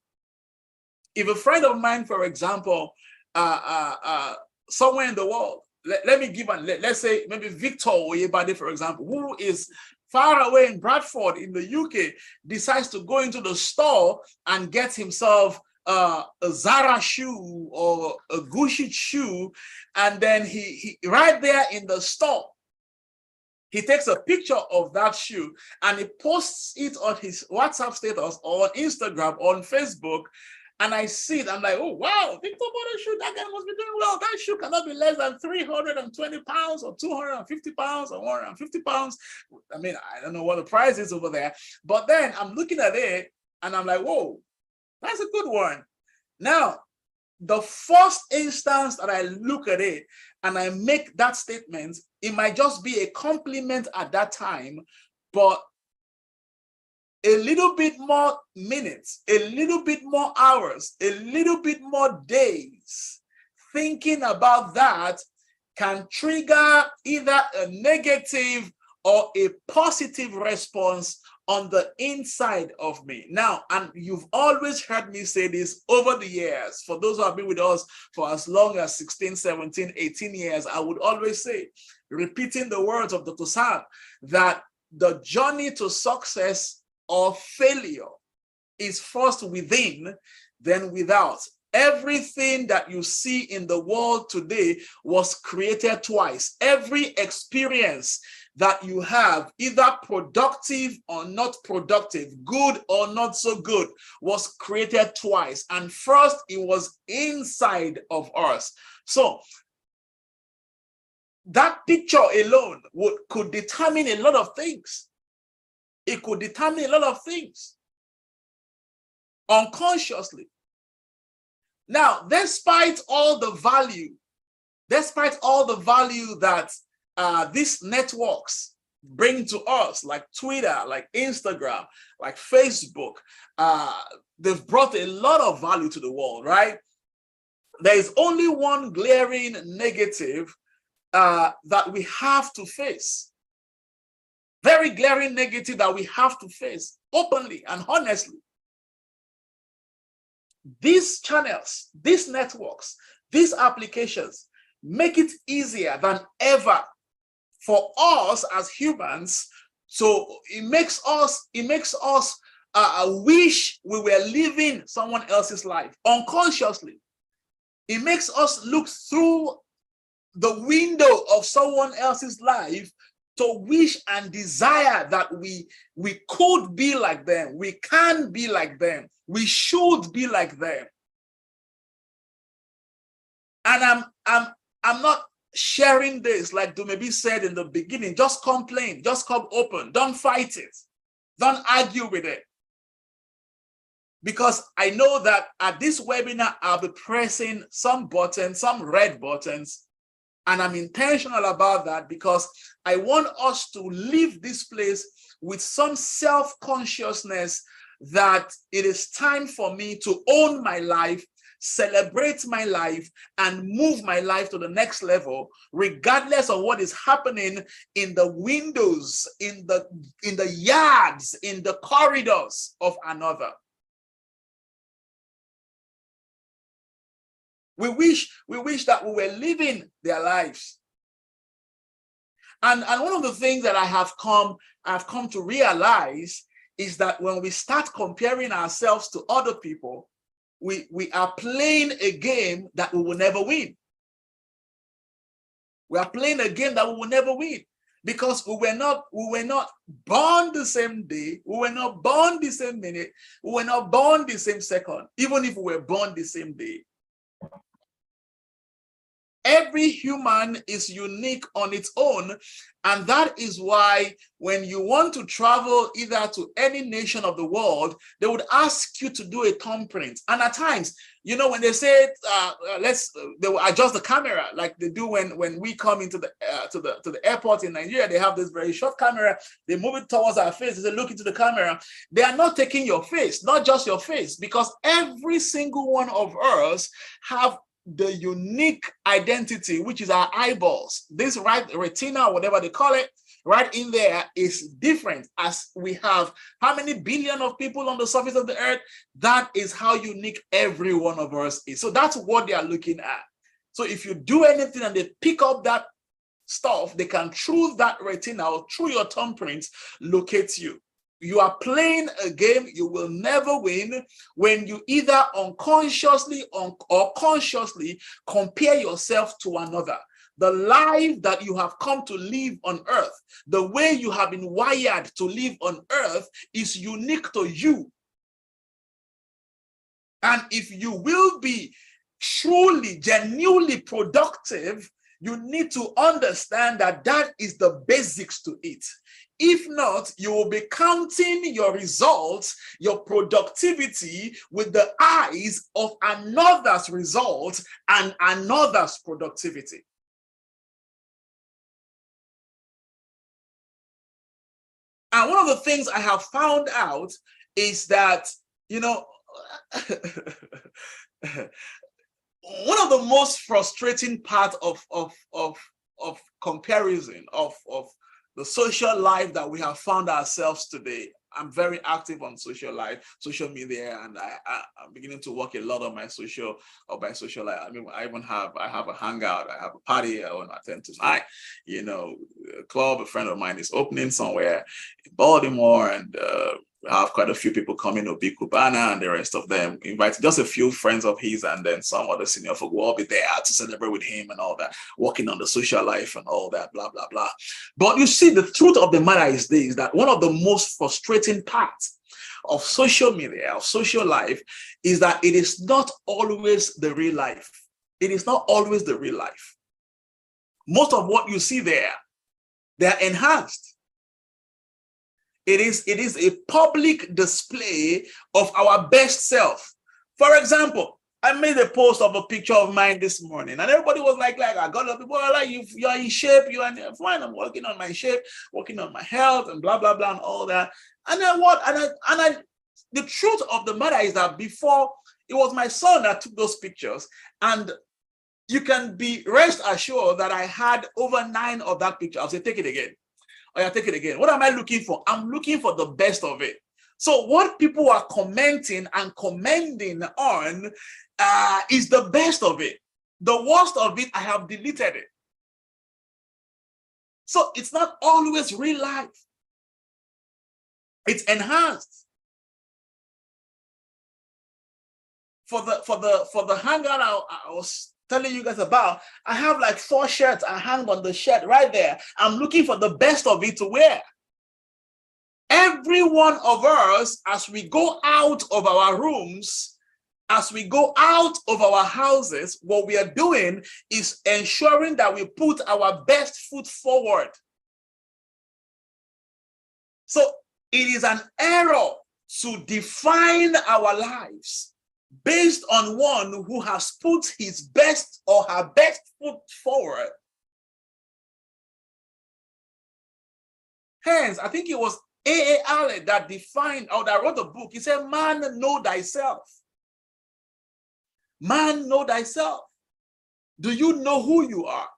If a friend of mine, for example, somewhere in the world, let's say maybe Victor Oyebade, for example, who is far away in Bradford in the UK, decides to go into the store and get himself a Zara shoe or a Gucci shoe, and then he right there in the store, he takes a picture of that shoe and he posts it on his WhatsApp status or on Instagram or on Facebook, and I see it, I'm like, oh wow, Victor bought a shoe, that guy must be doing well. That shoe cannot be less than 320 pounds or 250 pounds or 150 pounds. I mean, I don't know what the price is over there, but then I'm looking at it and I'm like, whoa, that's a good one. Now, the first instance that I look at it and I make that statement, it might just be a compliment at that time, but a little bit more minutes, a little bit more hours, a little bit more days thinking about that can trigger either a negative or a positive response on the inside of me. Now, and you've always heard me say this over the years. For those who have been with us for as long as 16, 17, 18 years, I would always say, repeating the words of Dr. Sam, that the journey to success or failure is first within, then without. Everything that you see in the world today was created twice. Every experience that you have, either productive or not productive, good or not so good, was created twice. And first, it was inside of us. So that picture alone could determine a lot of things. It could determine a lot of things unconsciously. Now, despite all the value that these networks bring to us, like Twitter, like Instagram, like Facebook, they've brought a lot of value to the world, right? There is only one glaring negative that we have to face. Very glaring negative that we have to face openly and honestly. These channels, these networks, these applications make it easier than ever for us as humans. So it makes us wish we were living someone else's life unconsciously. It makes us look through the window of someone else's life to wish and desire that we could be like them, we can be like them, we should be like them. And I'm not sharing this like Dumebi said in the beginning. Just complain, just come open, don't fight it, don't argue with it. Because I know that at this webinar, I'll be pressing some buttons, some red buttons, and I'm intentional about that because I want us to leave this place with some self-consciousness that it is time for me to own my life, celebrate my life, and move my life to the next level, regardless of what is happening in the windows, in the yards, in the corridors of another. We wish that we were living their lives. And one of the things that I've come to realize is that when we start comparing ourselves to other people, we are playing a game that we will never win. We are playing a game that we will never win because we were not born the same day, we were not born the same minute, we were not born the same second, even if we were born the same day. Every human is unique on its own, and that is why when you want to travel either to any nation of the world, they would ask you to do a thumbprint. And at times, you know, when they say they will adjust the camera like they do when we come into the airport in Nigeria. They have this very short camera. They move it towards our face. They say, look into the camera. They are not taking your face, not just your face, because every single one of us have the unique identity, which is our eyeballs. This right retina, whatever they call it, right in there is different. As we have how many billion of people on the surface of the earth, that is how unique every one of us is. So that's what they are looking at. So if you do anything and they pick up that stuff, they can, through that retina or through your thumbprints, locate you. You are playing a game you will never win when you either unconsciously or consciously compare yourself to another. The life that you have come to live on earth, the way you have been wired to live on earth is unique to you. And if you will be truly, genuinely productive, you need to understand that that is the basics to it. If not, you will be counting your results, your productivity with the eyes of another's results and another's productivity. And one of the things I have found out is that, you know, one of the most frustrating part of comparison of the social life that we have found ourselves today. I'm very active on social media, and I'm beginning to work a lot on my social life. I mean, I have a hangout, I have a party I want to attend tonight. You know, a club, a friend of mine is opening somewhere in Baltimore, and We have quite a few people coming, Obi Kubana and the rest of them. Invite just a few friends of his, and then some other senior folk will all be there to celebrate with him and all that, working on the social life and all that, blah, blah, blah. But you see, the truth of the matter is this, that one of the most frustrating parts of social media, of social life, is that it is not always the real life. It is not always the real life. Most of what you see there, they're enhanced. It is a public display of our best self. For example, I made a post of a picture of mine this morning, and everybody was like I got a people are like, you're in shape, you're fine. I'm working on my shape, working on my health, and blah blah blah, and all that. And then what? And the truth of the matter is that before, it was my son that took those pictures, and you can be rest assured that I had over 9 of that picture. I'll say, take it again. Oh yeah, take it again. What am I looking for? I'm looking for the best of it. So what people are commenting and commending on is the best of it. The worst of it, I have deleted it. So it's not always real life. It's enhanced. For the hangout I was telling you guys about, I have like 4 shirts. I hang on the shirt right there. I'm looking for the best of it to wear. Every one of us, as we go out of our rooms, as we go out of our houses, what we are doing is ensuring that we put our best foot forward. So it is an error to define our lives based on one who has put his best or her best foot forward. Hence, I think it was A.A. Allen that defined, or that wrote the book. He said, man, know thyself. Man, know thyself. Do you know who you are?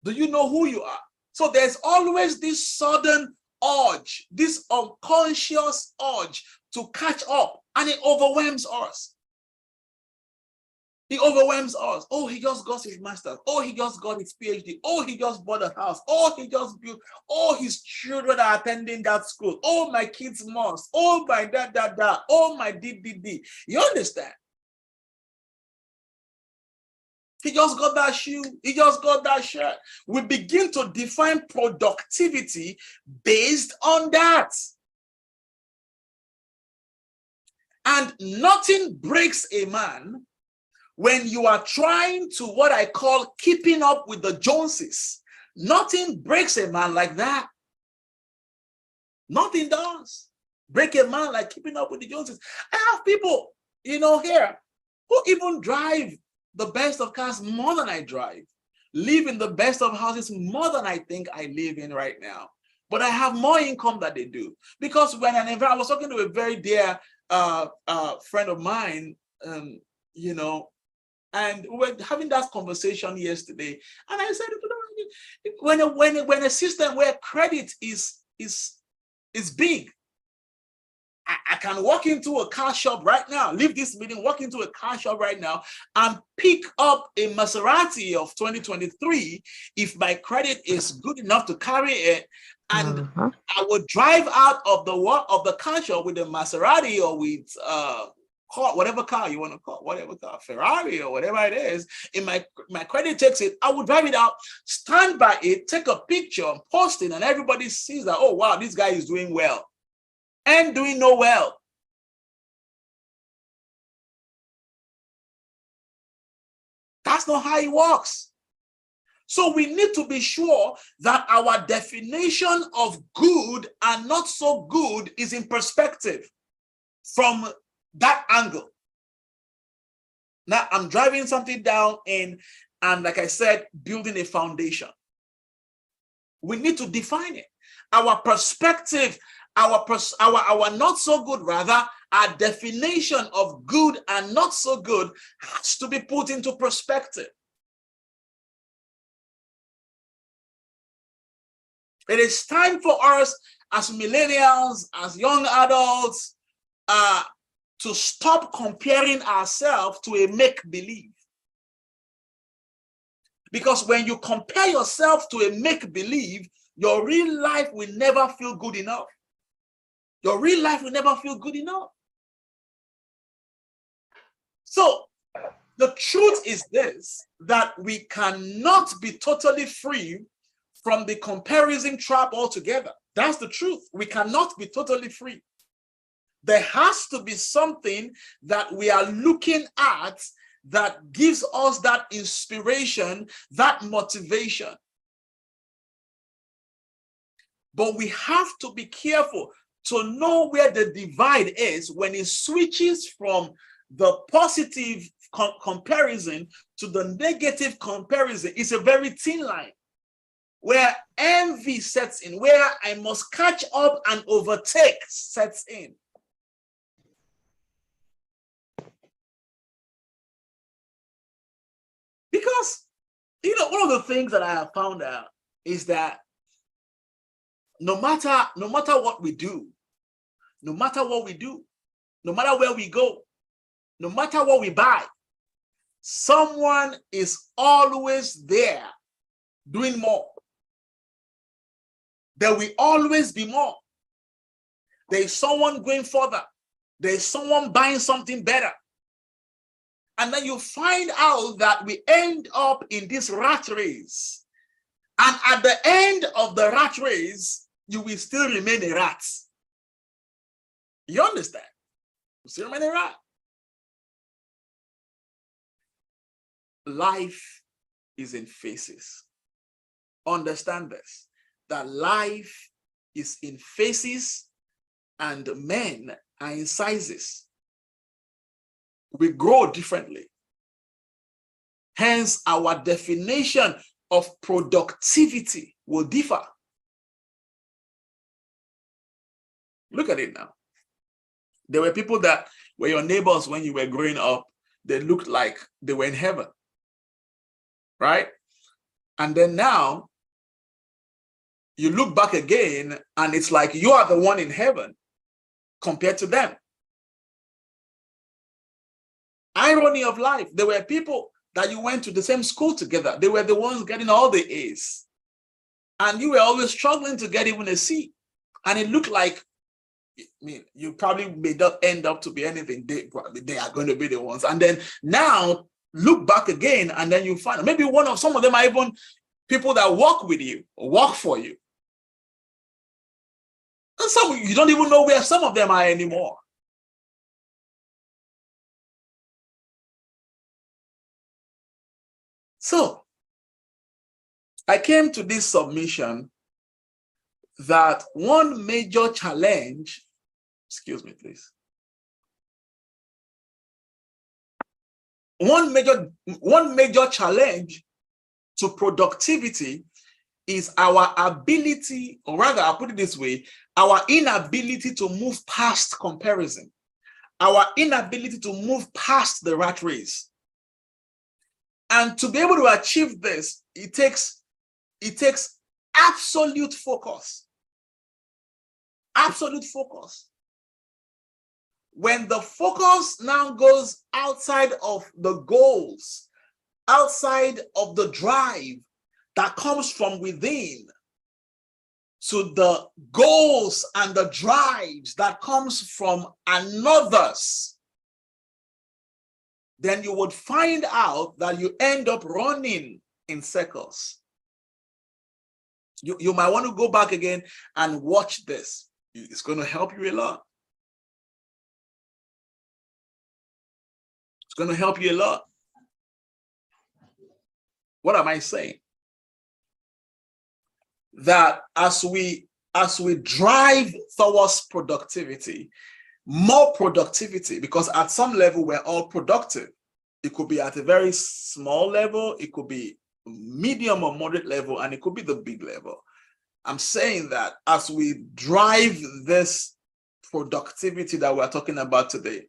Do you know who you are? So there's always this sudden urge, this unconscious urge to catch up, and it overwhelms us. It overwhelms us. Oh, he just got his master's. Oh, he just got his PhD. Oh, he just bought a house. Oh, he just built. Oh, his children are attending that school. Oh, my kids must. Oh, my da. Oh, my d. You understand? He just got that shoe. He just got that shirt. We begin to define productivity based on that. And nothing breaks a man when you are trying to, what I call, keeping up with the Joneses. Nothing breaks a man like that. Nothing does break a man like keeping up with the Joneses. I have people, here, who even drive the best of cars more than I drive, live in the best of houses more than I think I live in right now. But I have more income than they do. Because when I was talking to a very dear friend of mine, and we were having that conversation yesterday, and I said, when a system where credit is big, I can walk into a car shop right now, leave this meeting, walk into a car shop right now, and pick up a Maserati of 2023 if my credit is good enough to carry it. And I would drive out of the car shop with a Maserati or with whatever car you want to call, whatever car, Ferrari or whatever it is. In my credit takes it, I would drive it out, stand by it, take a picture, post it, and everybody sees that, oh wow, this guy is doing well and doing no well. That's not how it works. So we need to be sure that our definition of good and not so good is in perspective from that angle. Now I'm driving something down and like I said, building a foundation. We need to define it. Our perspective, our not so good, rather, our definition of good and not so good has to be put into perspective. It is time for us as millennials, as young adults, to stop comparing ourselves to a make-believe. Because when you compare yourself to a make-believe, your real life will never feel good enough. Your real life will never feel good enough. So the truth is this, that we cannot be totally free from the comparison trap altogether. That's the truth. We cannot be totally free. There has to be something that we are looking at that gives us that inspiration, that motivation. But we have to be careful to know where the divide is when it switches from the positive comparison to the negative comparison. It's a very thin line where envy sets in, where I must catch up and overtake sets in. Because, one of the things that I have found out is that no matter what we do, no matter what we do, no matter where we go, no matter what we buy, someone is always there doing more. There will always be more. There is someone going further. There is someone buying something better. And then you find out that we end up in this rat race. And at the end of the rat race, you will still remain a rat. You understand? You still remain a rat. Life is in phases. Understand this, that life is in phases and men are in sizes. We grow differently. Hence, our definition of productivity will differ. Look at it now. There were people that were your neighbors when you were growing up. They looked like they were in heaven, right? And then now, you look back again, and it's like you are the one in heaven compared to them. Irony of life. There were people that you went to the same school together. They were the ones getting all the A's. And you were always struggling to get even a C. And it looked like, you probably may not end up to be anything. They are going to be the ones. And then now, look back again, and then you find maybe some of them are even people that work with you, or work for you. And so you don't even know where some of them are anymore. So I came to this submission that one major challenge, excuse me, please. One major challenge to productivity is our ability, or rather, I'll put it this way, our inability to move past comparison, our inability to move past the rat race. And to be able to achieve this, it takes absolute focus. Absolute focus. When the focus now goes outside of the goals, outside of the drive that comes from within, to the goals and the drives that comes from another's, then you would find out that you end up running in circles. You might want to go back again and watch this. It's going to help you a lot. It's going to help you a lot. What am I saying? That as we drive towards productivity, more productivity, because at some level we're all productive. It could be at a very small level, it could be medium or moderate level, and it could be the big level. I'm saying that as we drive this productivity that we're talking about today,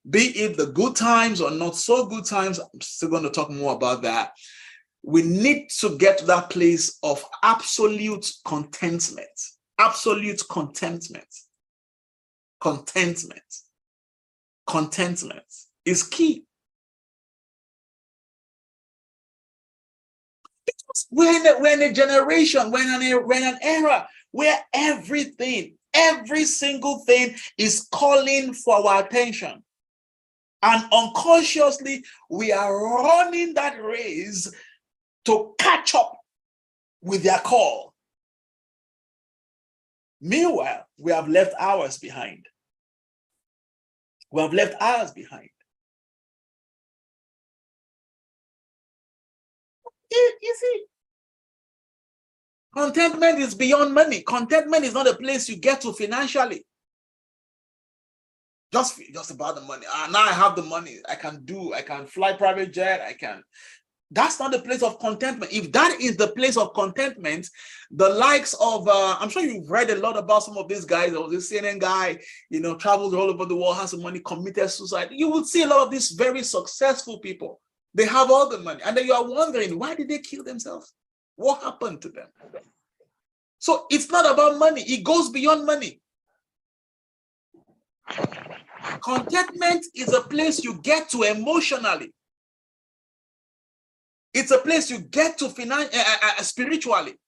be it the good times or not so good times, I'm still going to talk more about that. We need to get to that place of absolute contentment. Absolute contentment. Contentment is key. Because we're in a generation, we're in an era where everything every single thing is calling for our attention. And unconsciously, we are running that race to catch up with their call. Meanwhile, we have left ours behind. We have left ours behind. You see, contentment is beyond money. Contentment is not a place you get to financially. Just about the money. Now I have the money. I can fly private jet. That's not the place of contentment. If that is the place of contentment, the likes of, I'm sure you've read a lot about some of these guys. There was this CNN guy, travels all over the world, has some money, committed suicide. You will see a lot of these very successful people. They have all the money. And then you are wondering, why did they kill themselves? What happened to them? So it's not about money. It goes beyond money. Contentment is a place you get to emotionally. It's a place you get to spiritually.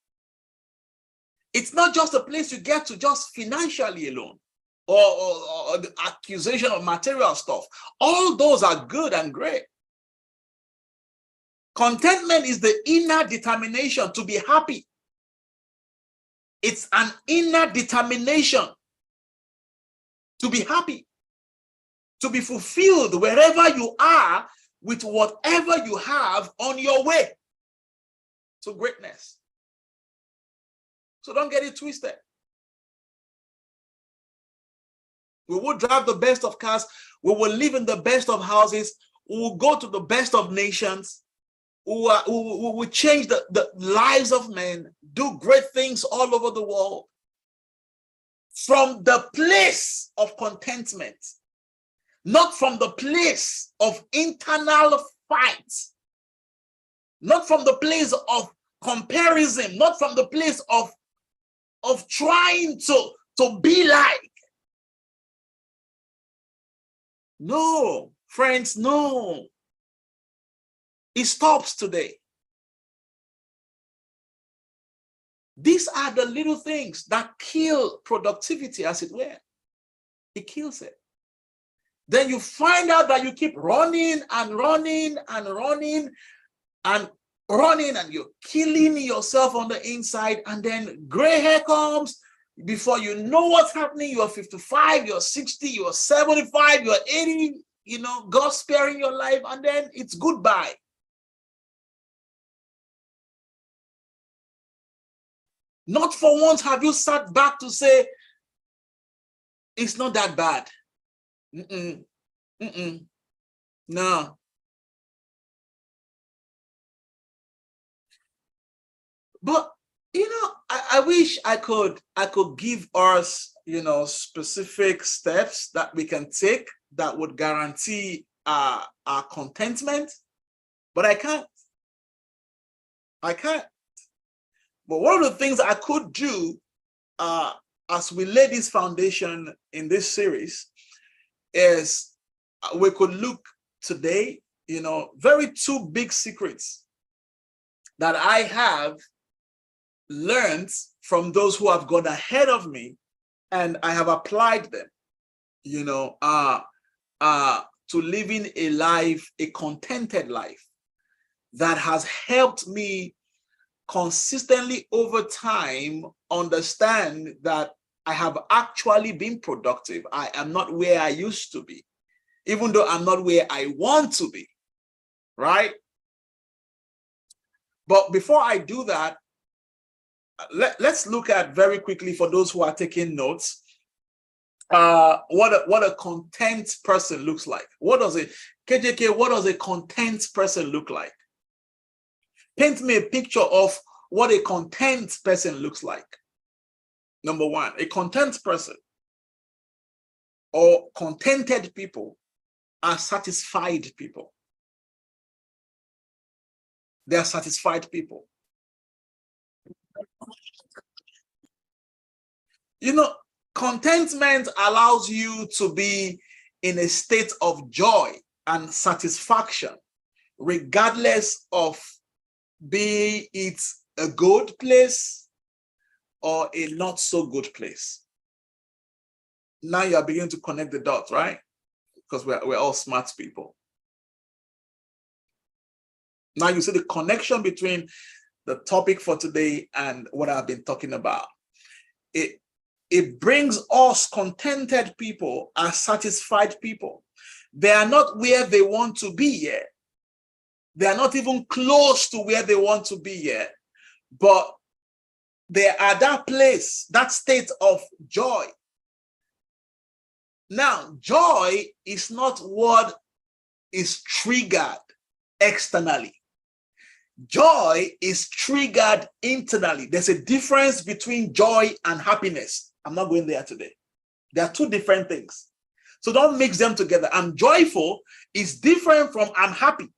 It's not just a place you get to just financially alone, or the accusation of material stuff. All those are good and great. Contentment is the inner determination to be happy. It's an inner determination to be happy, to be fulfilled wherever you are with whatever you have on your way to greatness. So don't get it twisted. We will drive the best of cars. We will live in the best of houses. We will go to the best of nations. We will change the lives of men, do great things all over the world. From the place of contentment, not from the place of internal fight, not from the place of comparison, not from the place of trying to be like. No, friends, no. It stops today. These are the little things that kill productivity, as it were. It kills it. Then you find out that you keep running and running and running and running, and you're killing yourself on the inside, and then gray hair comes. Before you know what's happening, you're 55, you're 60, you're 75, you're 80, God sparing your life, and then it's goodbye. Not for once have you sat back to say, it's not that bad. No. But I wish I could give us specific steps that we can take that would guarantee our contentment, but I can't. But one of the things I could do as we lay this foundation in this series is we could look today, very two big secrets that I have learned from those who have gone ahead of me, and I have applied them, to living a life, a contented life that has helped me consistently over time understand that I have actually been productive. I am not where I used to be, even though I'm not where I want to be, right? But before I do that, let's look at very quickly, for those who are taking notes, what a content person looks like. What does a content person look like? Paint me a picture of what a content person looks like. Number one, a content person or contented people are satisfied people. They are satisfied people. Contentment allows you to be in a state of joy and satisfaction, regardless of be it a good place or a not so good place. Now you are beginning to connect the dots, right? Because we're all smart people. Now you see the connection between the topic for today and what I've been talking about. It brings us contented people as satisfied people. They are not where they want to be yet. They are not even close to where they want to be yet, but they are at that place, that state of joy. Now, joy is not what is triggered externally. Joy is triggered internally. There's a difference between joy and happiness. I'm not going there today. There are two different things. So don't mix them together. I'm joyful is different from I'm happy.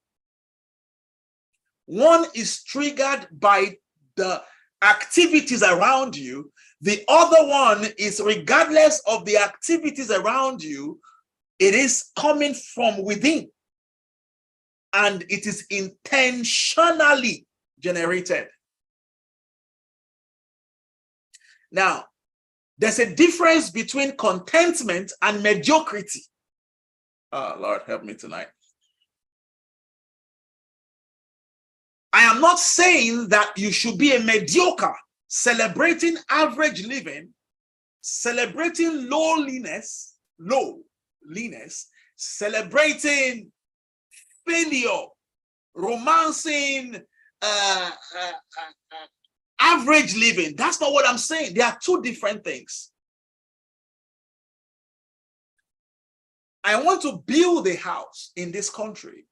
One is triggered by the activities around you. The other one is regardless of the activities around you, it is coming from within. And it is intentionally generated. Now, there's a difference between contentment and mediocrity. Oh, Lord, help me tonight. I am not saying that you should be a mediocre, celebrating average living, celebrating lowliness, celebrating failure, romancing average living. That's not what I'm saying. They are two different things. I want to build a house in this country.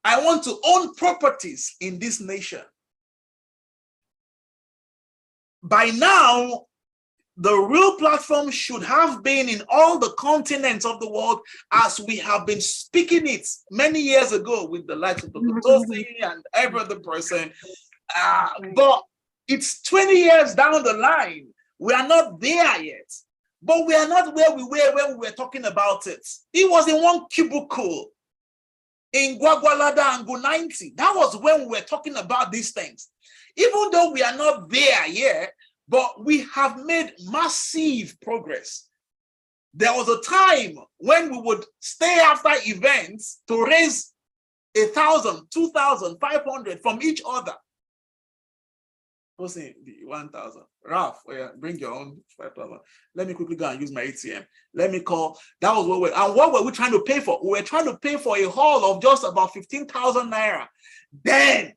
I want to own properties in this nation. By now, the real platform should have been in all the continents of the world as we have been speaking it many years ago with the likes of Dr. Tosi and every other person. But it's 20 years down the line. We are not there yet. But we are not where we were when we were talking about it. It was in one cubicle in Gwagwalada and Go90. That was when we were talking about these things. Even though we are not there yet, but we have made massive progress. There was a time when we would stay after events to raise 1,000, 2,500 from each other. What's the 1,000? Ralph, bring your own 5,000. Let me quickly go and use my ATM. Let me call. That was what and what were we trying to pay for? We were trying to pay for a hall of just about 15,000 naira. Then,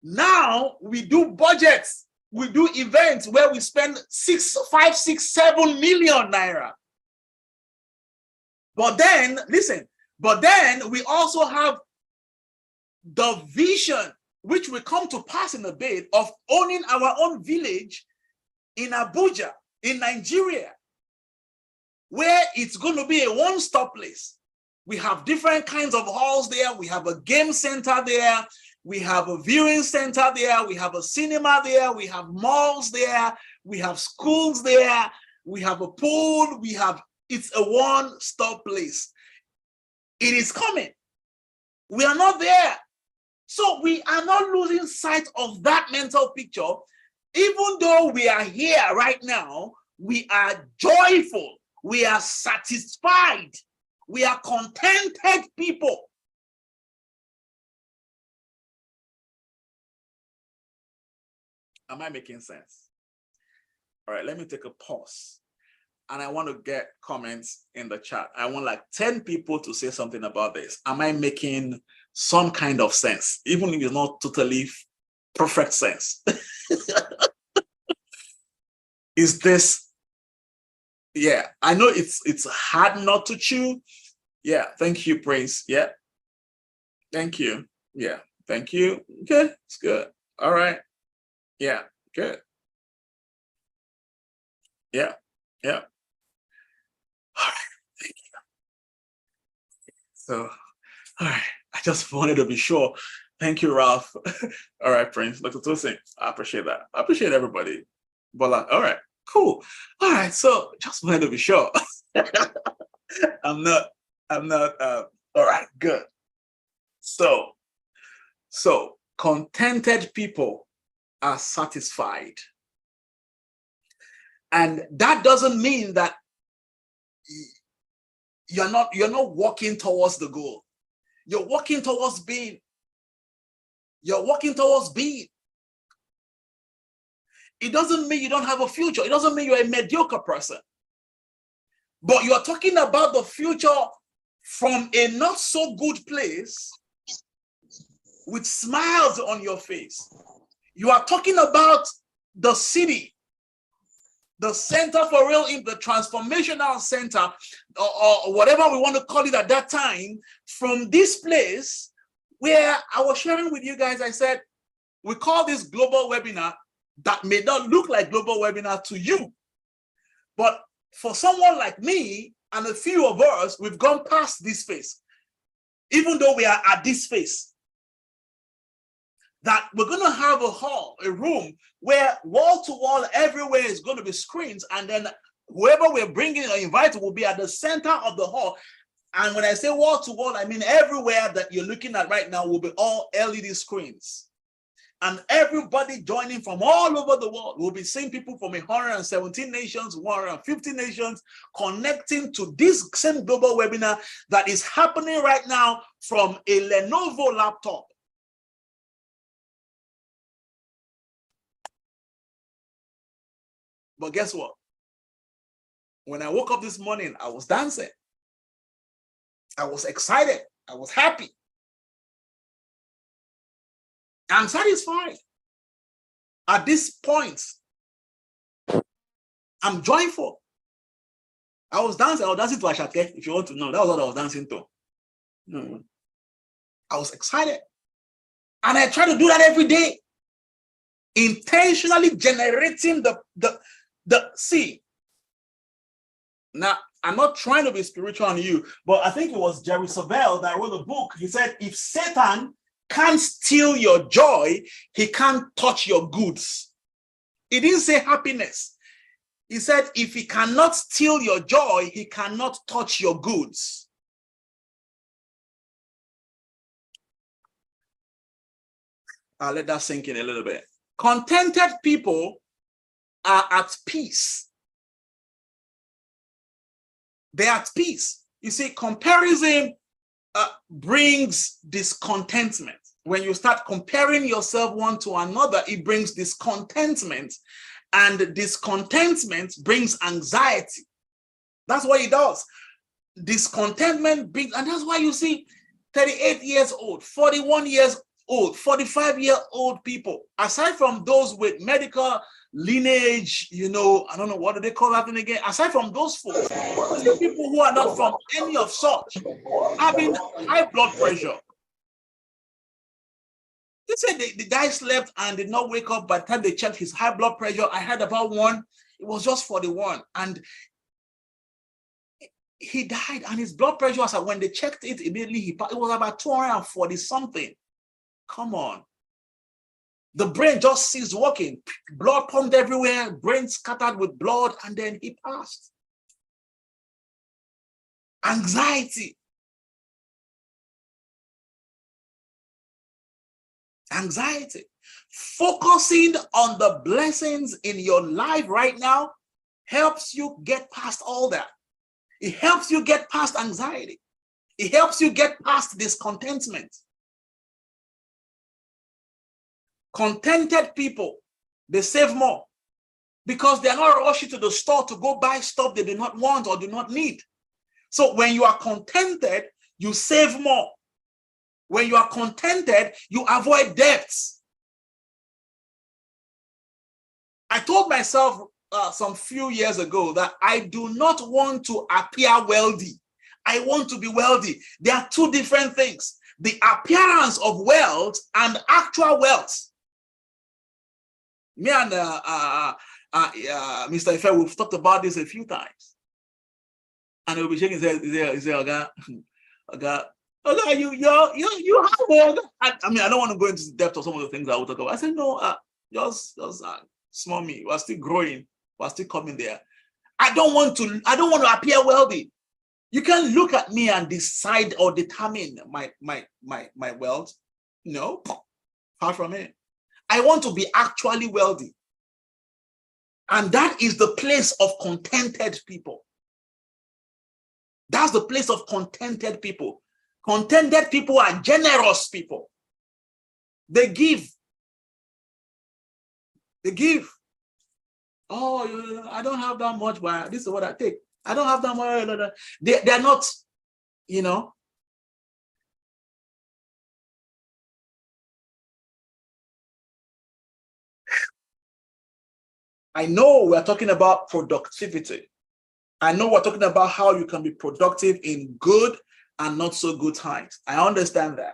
now we do budgets. We do events where we spend 5, 6, 7 million naira. But then, listen, we also have the vision, which will come to pass in a bit, of owning our own village in Abuja, in Nigeria, where it's going to be a one-stop place. We have different kinds of halls there. We have a game center there. We have a viewing center there. We have a cinema there. We have malls there. We have schools there. We have a pool. It's a one-stop place. It is coming. We are not there. So we are not losing sight of that mental picture. Even though we are here right now, we are joyful. We are satisfied. We are contented people. Am I making sense? All right, let me take a pause. And I want to get comments in the chat. I want like 10 people to say something about this. Am I making some kind of sense, even if it's not totally perfect sense? Is this, yeah, I know it's hard not to chew. Yeah, thank you, Prince. Yeah, thank you. Yeah, thank you. Okay, it's good. All right. Yeah, good. Yeah, yeah. All right, thank you. So, all right, I just wanted to be sure. Thank you, Ralph. All right, Prince, Dr. Tosin, I appreciate that. I appreciate everybody. Bola, all right, cool. All right, so just wanted to be sure. I'm not, all right, good. So contented people are satisfied. And that doesn't mean that you're not walking towards the goal. You're walking towards being. You're walking towards being. It doesn't mean you don't have a future. It doesn't mean you're a mediocre person. But you're talking about the future from a not so good place with smiles on your face. You are talking about the city, the center for real, the transformational center, or whatever we want to call it at that time, from this place where I was sharing with you guys. I said, we call this global webinar that may not look like global webinar to you. But for someone like me and a few of us, we've gone past this phase, even though we are at this phase. That we're going to have a hall, a room where wall to wall everywhere is going to be screens, and then whoever we're bringing or inviting will be at the center of the hall. And when I say wall to wall, I mean everywhere that you're looking at right now will be all LED screens. And everybody joining from all over the world will be seeing people from 117 nations, 150 nations connecting to this same global webinar that is happening right now from a Lenovo laptop. But guess what? When I woke up this morning, I was dancing. I was excited. I was happy. I'm satisfied. At this point, I'm joyful. I was dancing to Ashake, if you want to know. That was what I was dancing to. I was excited. And I try to do that every day. Intentionally generating the see. Now, I'm not trying to be spiritual on you, but I think it was Jerry Savelle that wrote a book. He said, if Satan can't steal your joy, he can't touch your goods. He didn't say happiness. He said, if he cannot steal your joy, he cannot touch your goods. I'll let that sink in a little bit. Contented people are at peace. They're at peace. You see, comparison brings discontentment. When you start comparing yourself one to another, it brings discontentment. And discontentment brings anxiety. That's what it does. Discontentment brings, and that's why you see 38 years old, 41 years old, 45-year-old people, aside from those with medical lineage, I don't know, what do they call that thing again? Aside from those folks, the people who are not from any of such, having high blood pressure. They said the guy slept and did not wake up by the time they checked his high blood pressure. I heard about one, it was just 41. And he died, and his blood pressure was, when they checked it immediately, it was about 240 something. Come on. The brain just ceased working. Blood pumped everywhere, brain scattered with blood, and then he passed. Anxiety. Anxiety. Focusing on the blessings in your life right now helps you get past all that. It helps you get past anxiety. It helps you get past discontentment. Contented people, they save more because they're not rushing to the store to go buy stuff they do not want or do not need. So when you are contented, you save more. When you are contented, you avoid debts. I told myself some few years ago that I do not want to appear wealthy. I want to be wealthy. They are two different things. The appearance of wealth and actual wealth. Me and Mr. Ife, we've talked about this a few times. And he'll be shaking his head, Oga, you have one. I don't want to go into the depth of some of the things I will talk about. I said, no, just small me. We're still growing. We're still coming there. I don't want to appear wealthy. You can look at me and decide or determine my wealth. No, far from it. I want to be actually wealthy. And that is the place of contented people. That's the place of contented people. Contented people are generous people. They give. They give. Oh, I don't have that much, but this is what I take. I don't have that much. They're not, you know. I know we're talking about productivity. I know we're talking about how you can be productive in good and not so good times. I understand that.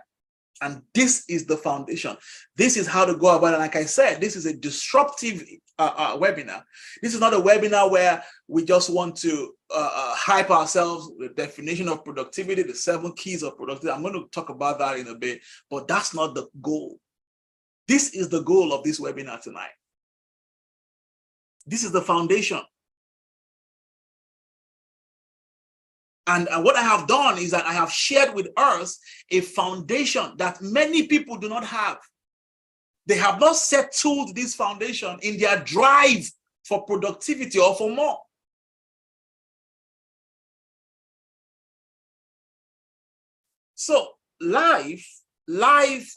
And this is the foundation. This is how to go about it. Like I said, this is a disruptive webinar. This is not a webinar where we just want to hype ourselves with the definition of productivity, the 7 keys of productivity. I'm going to talk about that in a bit, but that's not the goal. This is the goal of this webinar tonight. This is the foundation. And what I have done is that I have shared with us a foundation that many people do not have. They have not settled this foundation in their drive for productivity or for more. So life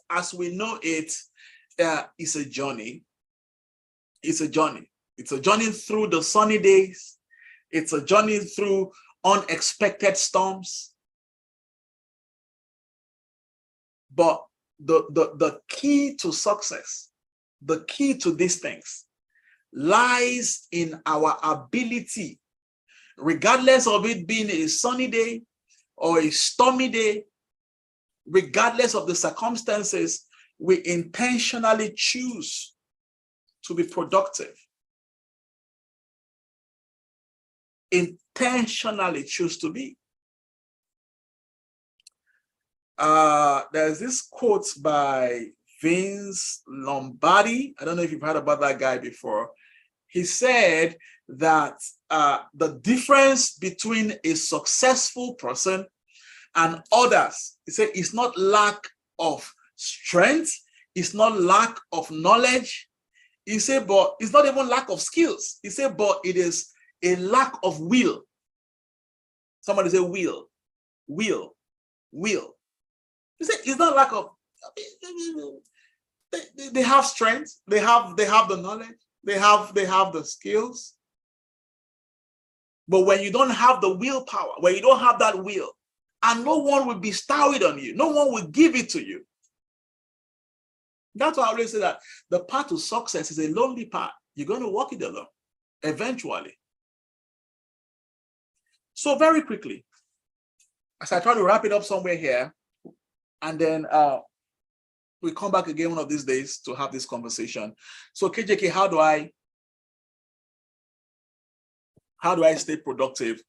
as we know it is a journey. It's a journey. It's a journey through the sunny days. It's a journey through unexpected storms. But the key to success, the key to these things lies in our ability, regardless of it being a sunny day or a stormy day, regardless of the circumstances, we intentionally choose to be productive. Intentionally choose to be. There's this quote by Vince Lombardi. I don't know if you've heard about that guy before. He said that the difference between a successful person and others, he said, it's not lack of strength, it's not lack of knowledge. He said, but it's not even lack of skills. He said, but it is a lack of will. Somebody say will. He said, it's not lack of, they have strength, they have the knowledge, they have the skills. But when you don't have the willpower, when you don't have that will, and no one will bestow it on you, no one will give it to you. That's why I always say that the path to success is a lonely path. You're going to walk it alone, eventually. So very quickly, as I try to wrap it up somewhere here, and then we come back again one of these days to have this conversation. So KJK, how do I stay productive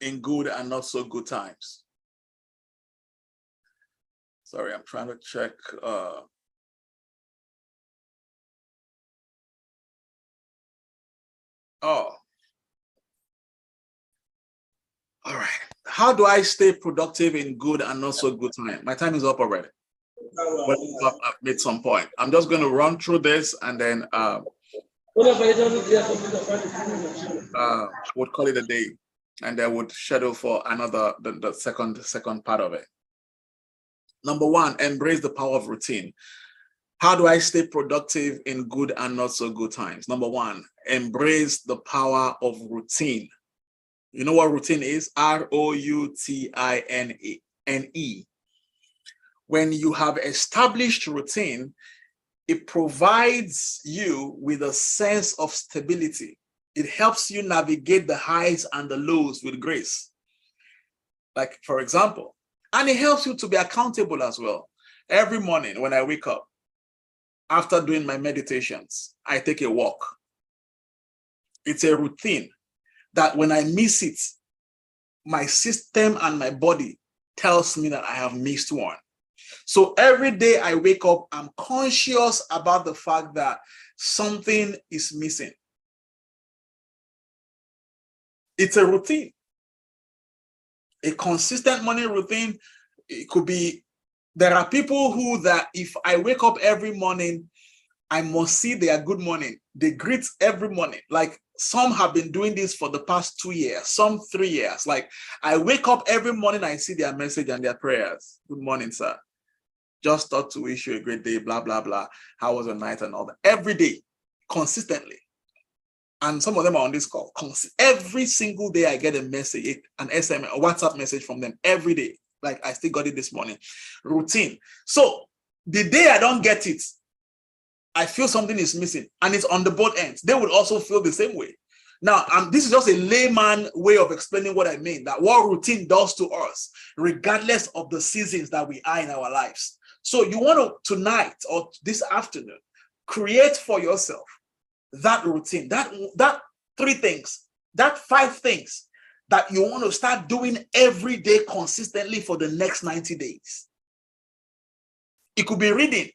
in good and not so good times? Sorry, I'm trying to check. All right. How do I stay productive in good and not so good time? My time is up already. But I've made some point. I'm just going to run through this and then would call it a day, and then would schedule for another the second part of it. Number 1, embrace the power of routine. How do I stay productive in good and not so good times? Number 1, embrace the power of routine. You know what routine is? ROUTINE. When you have established routine, it provides you with a sense of stability. It helps you navigate the highs and the lows with grace. Like, for example, and it helps you to be accountable as well. Every morning when I wake up, after doing my meditations, I take a walk. It's a routine that when I miss it, my system and my body tells me that I have missed one. So every day I wake up, I'm conscious about the fact that something is missing. It's a routine. A consistent morning routine. It could be, there are people who that if I wake up every morning I must see their good morning. They greet every morning. Like some have been doing this for the past 2 years, some 3 years. Like I wake up every morning, I see their message and their prayers. Good morning, sir. Just thought to wish you a great day, blah, blah, blah. How was your night and all that? Every day, consistently. And some of them are on this call. Every single day I get a message, an SMS, a WhatsApp message from them every day. Like I still got it this morning. Routine. So the day I don't get it, I feel something is missing and it's on the both ends. They would also feel the same way. Now, this is just a layman way of explaining what I mean, that what routine does to us, regardless of the seasons that we are in our lives. So you want to tonight or this afternoon, create for yourself that routine, that 3 things, that 5 things that you want to start doing every day consistently for the next 90 days. It could be reading.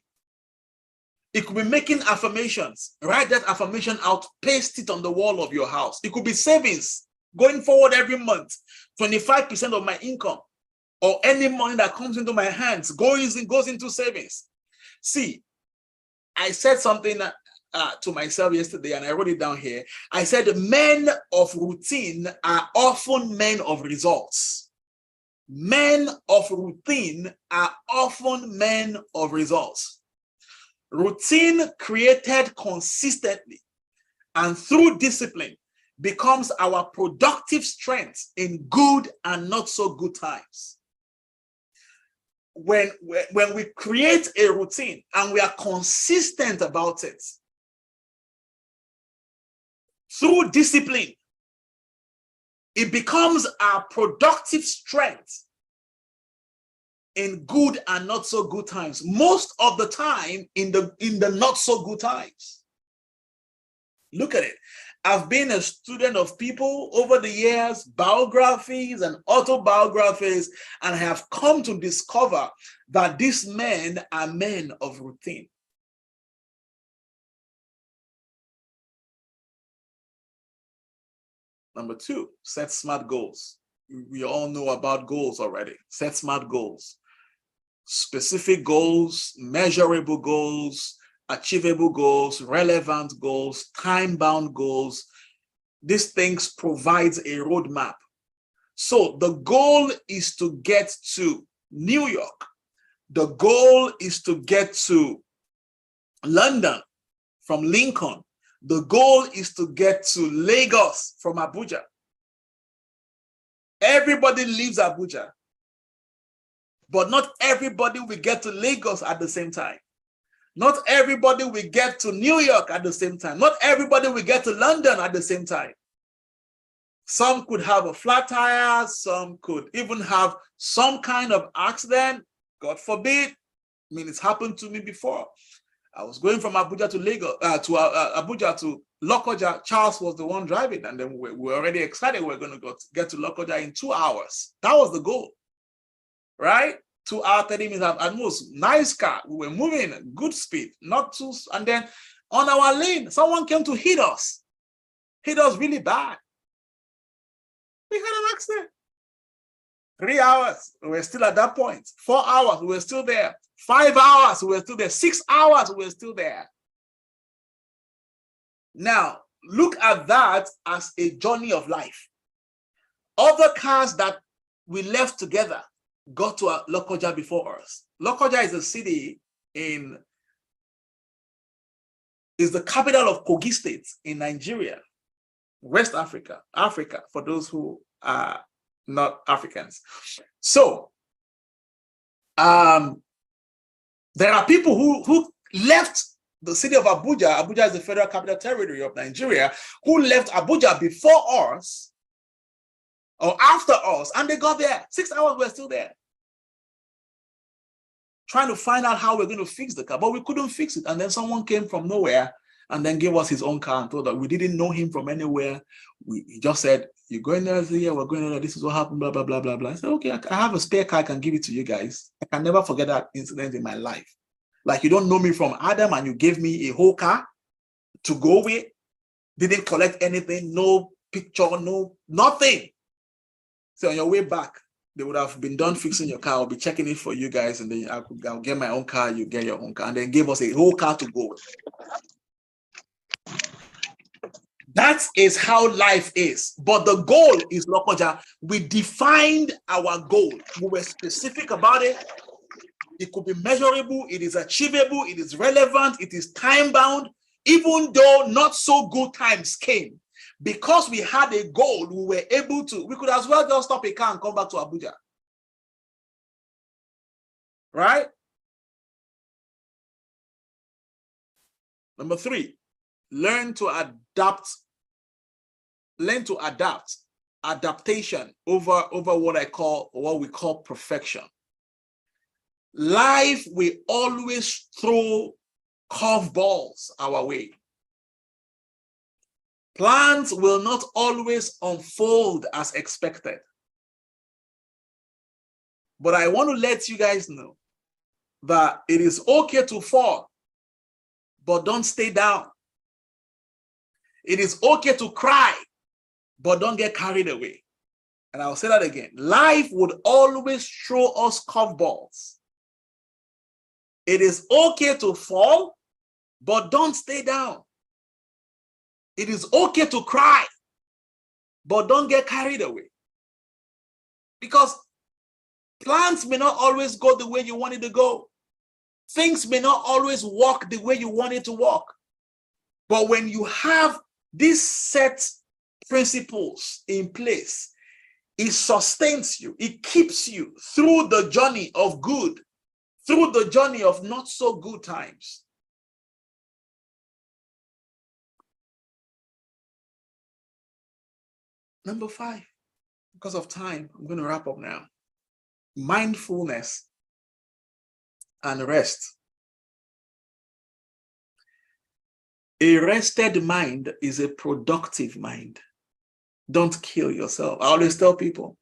It could be making affirmations. Write that affirmation out, paste it on the wall of your house. It could be savings, going forward every month, 25% of my income or any money that comes into my hands goes into savings. See, I said something to myself yesterday and I wrote it down here. I said, men of routine are often men of results. Men of routine are often men of results. Routine created consistently and through discipline becomes our productive strength in good and not so good times. When we create a routine and we are consistent about it, through discipline, it becomes our productive strength in good and not so good times. Most of the time in the not so good times. Look at it. I've been a student of people over the years, biographies and autobiographies, and I have come to discover that these men are men of routine. Number 2, set smart goals. We all know about goals already. Set smart goals. Specific goals, measurable goals, achievable goals, relevant goals, time-bound goals. These things provide a roadmap. So the goal is to get to New York. The goal is to get to London from Lincoln. The goal is to get to Lagos from Abuja. Everybody leaves Abuja, but not everybody will get to Lagos at the same time. Not everybody will get to New York at the same time. Not everybody will get to London at the same time. Some could have a flat tire. Some could even have some kind of accident. God forbid. I mean, it's happened to me before. I was going from Abuja to Lagos, Abuja to Lokoja. Charles was the one driving, and then we were already excited we were going to get to Lokoja in 2 hours. That was the goal, right? 2 hours, 30 minutes at most. Nice car. We were moving at good speed, not too. And then on our lane, someone came to hit us really bad. We had an accident. 3 hours, we were still at that point. 4 hours, we were still there. 5 hours, we were still there. 6 hours, we were still there. Now, look at that as a journey of life. Other cars that we left together got to Lokoja before us. Lokoja is a city is the capital of Kogi State in Nigeria, West Africa, for those who are not Africans. So, there are people who left the city of Abuja. Abuja is the federal capital territory of Nigeria, who left Abuja before us or after us, and they got there. 6 hours, we're still there. Trying to find out how we're going to fix the car, but we couldn't fix it. And then someone came from nowhere and then gave us his own car and told us we didn't know him from anywhere. He just said, "You're going there, yeah, we're going there. This is what happened, blah, blah, blah, blah, blah." I said, "Okay, I have a spare car. I can give it to you guys." I can never forget that incident in my life. Like, you don't know me from Adam and you gave me a whole car to go with. Didn't collect anything, no picture, no, nothing. So on your way back, they would have been done fixing your car. I'll be checking it for you guys, and then I'll get my own car, you get your own car, and then give us a whole car to go with. That is how life is. But the goal is Lokoja. We defined our goal. We were specific about it. It could be measurable, it is achievable, it is relevant, it is time-bound, even though not so good times came. Because we had a goal, we were able to, we could as well just stop a car and come back to Abuja. Right? Number 3, learn to adapt. Learn to adapt. Adaptation over what we call perfection. Life will always throw curveballs our way. Plans will not always unfold as expected. But I want to let you guys know that it is okay to fall, but don't stay down. It is okay to cry, but don't get carried away. And I'll say that again. Life would always throw us curveballs. It is okay to fall, but don't stay down. It is okay to cry, but don't get carried away. Because plans may not always go the way you want it to go. Things may not always walk the way you want it to walk. But when you have these set principles in place, it sustains you. It keeps you through the journey of good, through the journey of not so good times. Number 5, because of time, I'm going to wrap up now. Mindfulness and rest. A rested mind is a productive mind. Don't kill yourself. I always tell people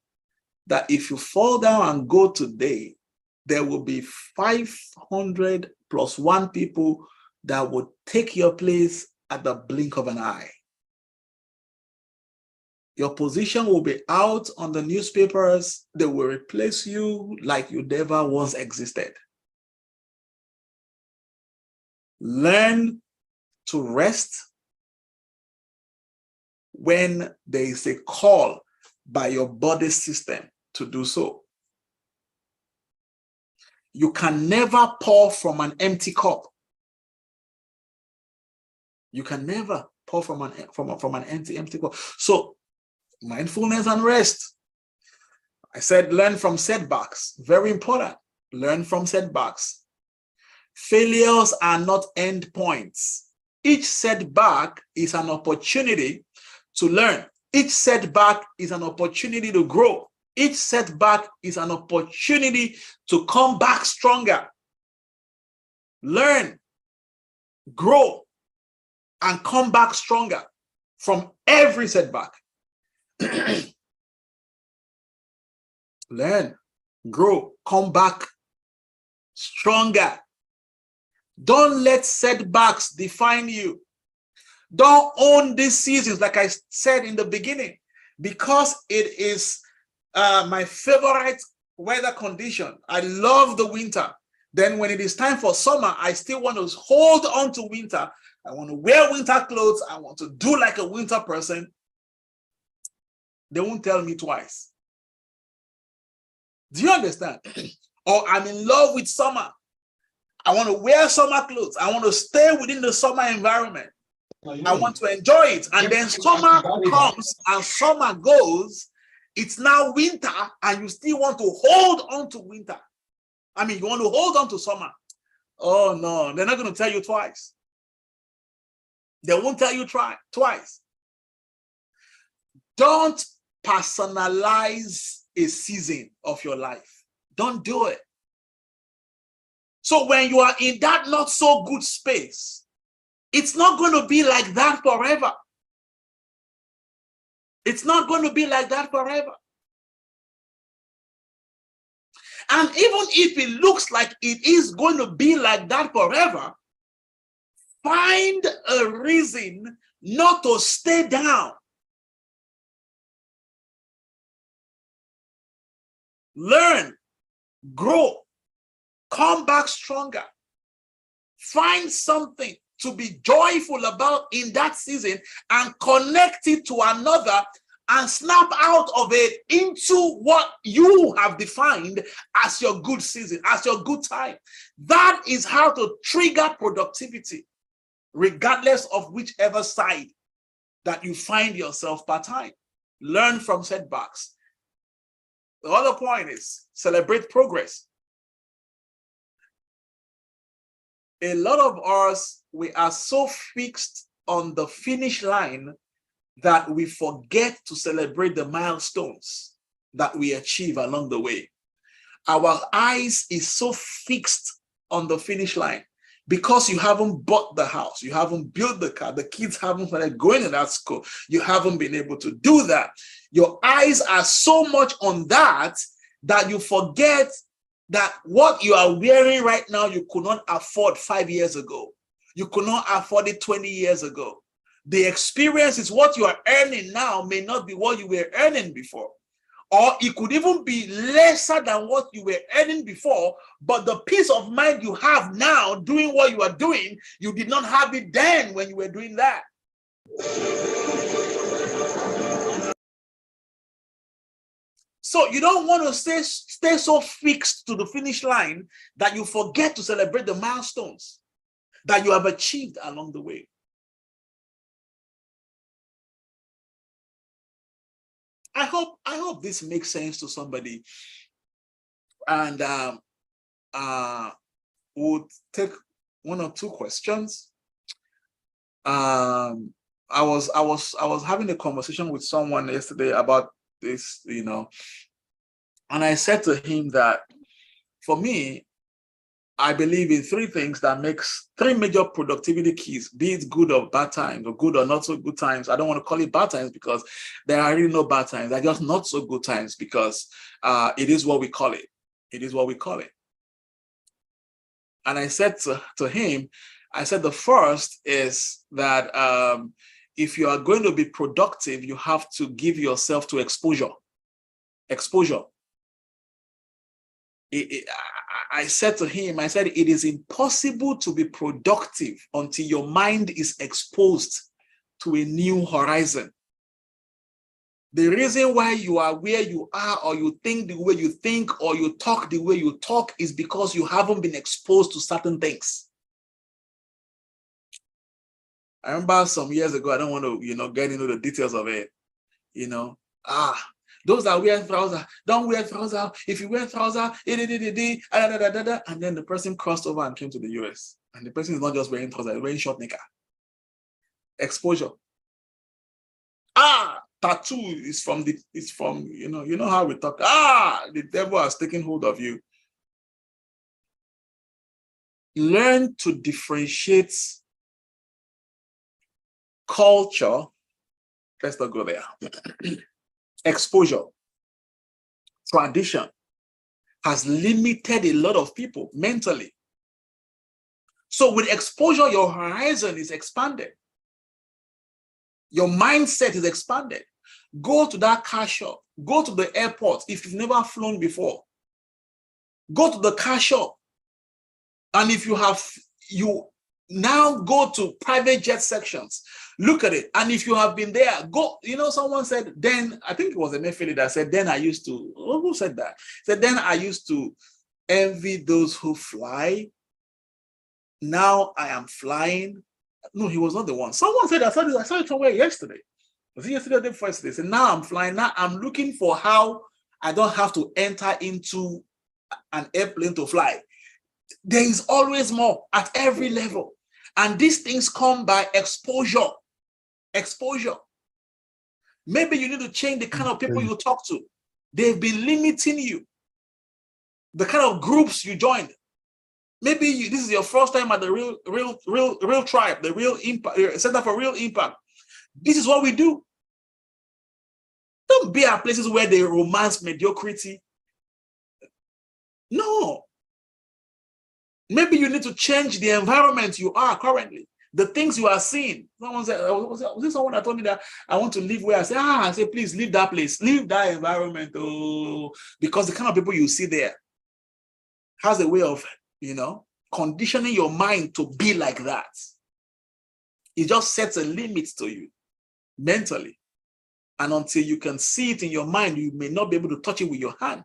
that if you fall down and go today, there will be 500 plus 1 people that would take your place at the blink of an eye. Your position will be out on the newspapers. They will replace you like you never once existed. Learn to rest when there is a call by your body system to do so. You can never pour from an empty cup. You can never pour from an empty cup. So mindfulness and rest. I said learn from setbacks. Very important. Learn from setbacks. Failures are not end points. Each setback is an opportunity to learn. Each setback is an opportunity to grow. Each setback is an opportunity to come back stronger. Learn, grow, and come back stronger from every setback. Learn, grow, come back stronger. Don't let setbacks define you. Don't own these seasons, like I said in the beginning, because it is my favorite weather condition. I love the winter. Then when it is time for summer, I still want to hold on to winter. I want to wear winter clothes. I want to do like a winter person. They won't tell me twice. Do you understand? Or I'm in love with summer. I want to wear summer clothes. I want to stay within the summer environment. I want to enjoy it. And then summer comes and summer goes. It's now winter and you still want to hold on to winter. I mean, you want to hold on to summer. Oh, no, they're not going to tell you twice. They won't tell you twice. Don't personalize a season of your life. Don't do it. So when you are in that not so good space, it's not going to be like that forever. It's not going to be like that forever. And even if it looks like it is going to be like that forever, find a reason not to stay down. learn, grow, come back stronger. Find something to be joyful about in that season and connect it to another and snap out of it into what you have defined as your good season, as your good time. That is how to trigger productivity, regardless of whichever side that you find yourself part-time. Learn from setbacks. The other point is celebrate progress. A lot of us, we are so fixed on the finish line that we forget to celebrate the milestones that we achieve along the way. Our eyes is so fixed on the finish line because you haven't bought the house, you haven't built the car, the kids haven't started going to that school, you haven't been able to do that. Your eyes are so much on that that you forget that what you are wearing right now, you could not afford 5 years ago. You could not afford it 20 years ago. The experience is what you are earning now may not be what you were earning before. Or it could even be lesser than what you were earning before, but the peace of mind you have now doing what you are doing, you did not have it then when you were doing that. So you don't want to stay so fixed to the finish line that you forget to celebrate the milestones that you have achieved along the way. I hope this makes sense to somebody, and we'll take one or two questions. I was having a conversation with someone yesterday about this, and I said to him that for me, I believe in three things that makes three major productivity keys, be it good or bad times, or good or not so good times. I don't want to call it bad times because there are really no bad times. They're just not so good times because it is what we call it. It is what we call it. And I said to him, I said the first is that if you are going to be productive, you have to give yourself to exposure. Exposure. I said to him, I said, it is impossible to be productive until your mind is exposed to a new horizon. The reason why you are where you are, or you think the way you think, or you talk the way you talk, is because you haven't been exposed to certain things. I remember some years ago, I don't want to, get into the details of it, those that wear trousers, don't wear trousers. If you wear trousers, and then the person crossed over and came to the US. And the person is not just wearing trousers, he's wearing short knicker. Exposure. Tattoo is from how we talk. The devil has taken hold of you. Learn to differentiate culture. Let's not go there. Exposure, tradition has limited a lot of people mentally. So with exposure, your horizon is expanded. Your mindset is expanded. Go to that car shop. Go to the airport if you've never flown before. Go to the car shop. And if you now go to private jet sections, look at it. And if you have been there, go, someone said, then, I think it was Emefiele that said, then I used to, who said that? Said, then I used to envy those who fly. Now I am flying. No, he was not the one. Someone said, I saw it somewhere yesterday. Was it yesterday or the first day? Said, now I'm flying. Now I'm looking for how I don't have to enter into an airplane to fly. There is always more at every level. And these things come by exposure. Exposure. Maybe you need to change the kind of people you talk to. They've been limiting you. The kind of groups you joined. Maybe this is your first time at the real tribe, the real impact, Center for Real Impact. This is what we do. Don't be at places where they romance mediocrity. No. Maybe you need to change the environment you are currently. The things you are seeing. Someone said, was it someone that told me that I want to live where? I say, please leave that place, leave that environment. Oh, because the kind of people you see there has a way of, conditioning your mind to be like that. It just sets a limit to you mentally. And until you can see it in your mind, you may not be able to touch it with your hand.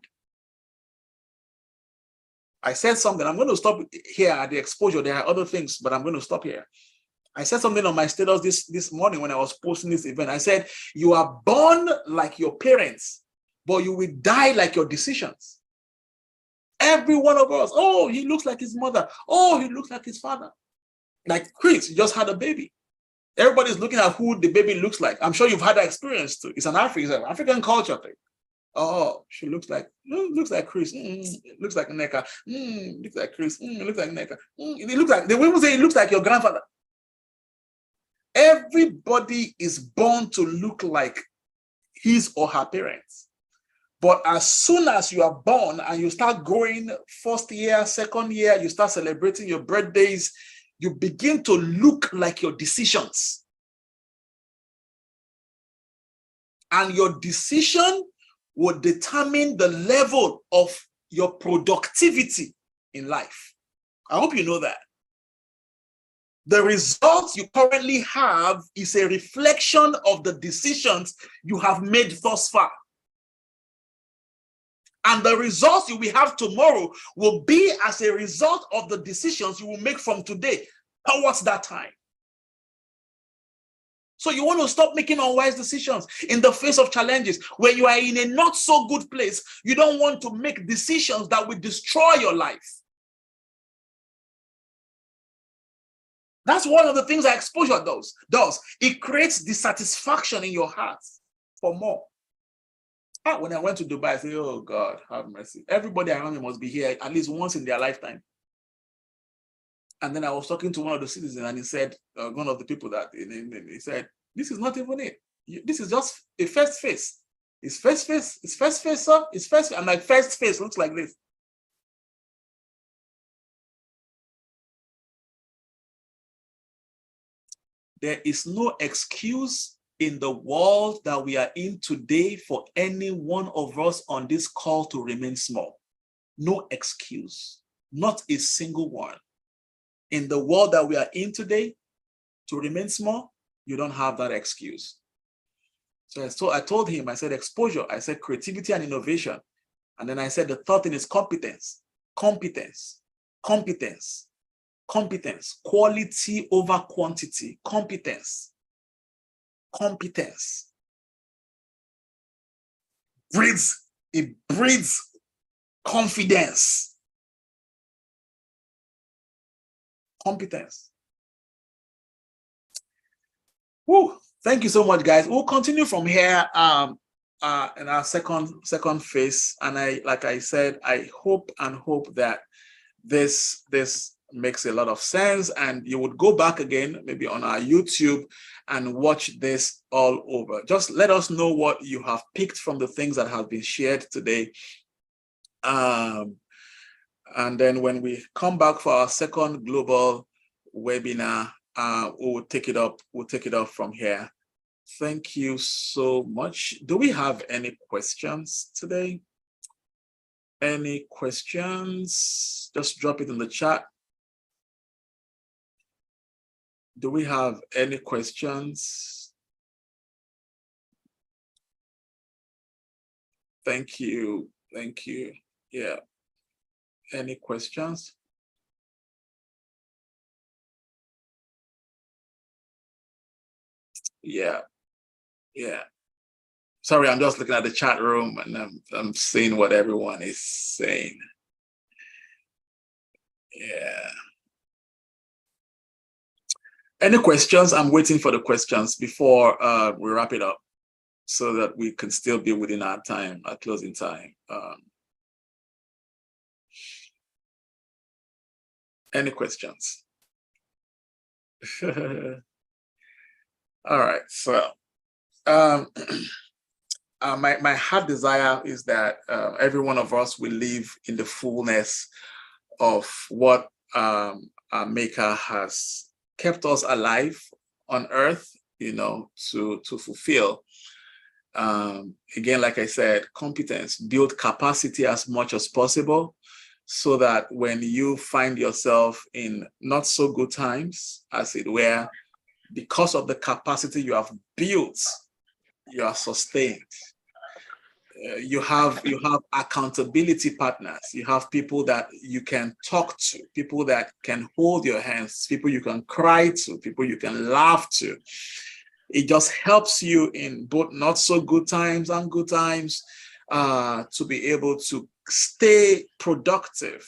I said something. I'm going to stop here at the exposure. There are other things, but I'm going to stop here. I said something on my status this morning when I was posting this event. I said, you are born like your parents, but you will die like your decisions. Every one of us. Oh, he looks like his mother. Oh, he looks like his father. Like Chris, he just had a baby. Everybody's looking at who the baby looks like. I'm sure you've had that experience too. It's an African culture thing. Oh, she looks like Chris. Looks like Nneka. Looks like Chris. Looks like Nneka. It looks like, the women say it looks like your grandfather. Everybody is born to look like his or her parents. But as soon as you are born and you start growing, first year, second year, you start celebrating your birthdays, you begin to look like your decisions. And your decision will determine the level of your productivity in life. I hope you know that. The results you currently have is a reflection of the decisions you have made thus far. And the results you will have tomorrow will be as a result of the decisions you will make from today towards that time. So you want to stop making unwise decisions in the face of challenges. When you are in a not so good place, you don't want to make decisions that will destroy your life. That's one of the things that exposure does. It creates dissatisfaction in your heart for more. When I went to Dubai, I said, oh God, have mercy. Everybody around me must be here at least once in their lifetime. And then I was talking to one of the citizens, and he said, one of the people that, he said, this is not even it. This is just a first face. It's first face, it's first face up, it's first face. And my first face looks like this. There is no excuse in the world that we are in today for any one of us on this call to remain small. No excuse, not a single one. In the world that we are in today, to remain small, you don't have that excuse. So I told him, I said exposure, I said creativity and innovation. And then I said the third thing is competence, competence, competence, competence, quality over quantity, competence, competence. It breeds confidence. Competence. Woo. Thank you so much, guys. We'll continue from here in our second phase. And like I said, I hope that this makes a lot of sense, and you would go back again, maybe on our YouTube, and watch this all over. Just let us know what you have picked from the things that have been shared today. And then when we come back for our second global webinar, we'll take it up from here. Thank you so much. Do we have any questions today? Any questions? Just drop it in the chat. Do we have any questions? Thank you. Thank you. Yeah. Any questions? Yeah. Sorry, I'm just looking at the chat room and I'm seeing what everyone is saying. Yeah. Any questions? I'm waiting for the questions before we wrap it up so that we can still be within our time, our closing time. Any questions? All right, so my heart desire is that every one of us will live in the fullness of what our Maker has kept us alive on earth, to fulfill. Again, like I said, competence, build capacity as much as possible, so that when you find yourself in not so good times, as it were, because of the capacity you have built, you are sustained. You have accountability partners. You have people that you can talk to, people that can hold your hands, people you can cry to, people you can laugh to. It just helps you in both not so good times and good times, to be able to stay productive,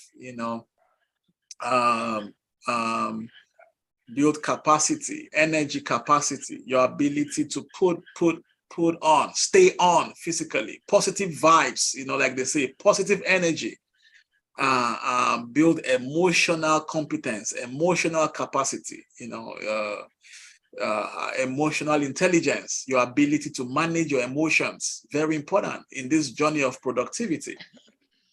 build capacity, energy capacity, your ability to put on, stay on physically, positive vibes, like they say, positive energy, build emotional competence, emotional capacity, emotional intelligence, your ability to manage your emotions, very important in this journey of productivity.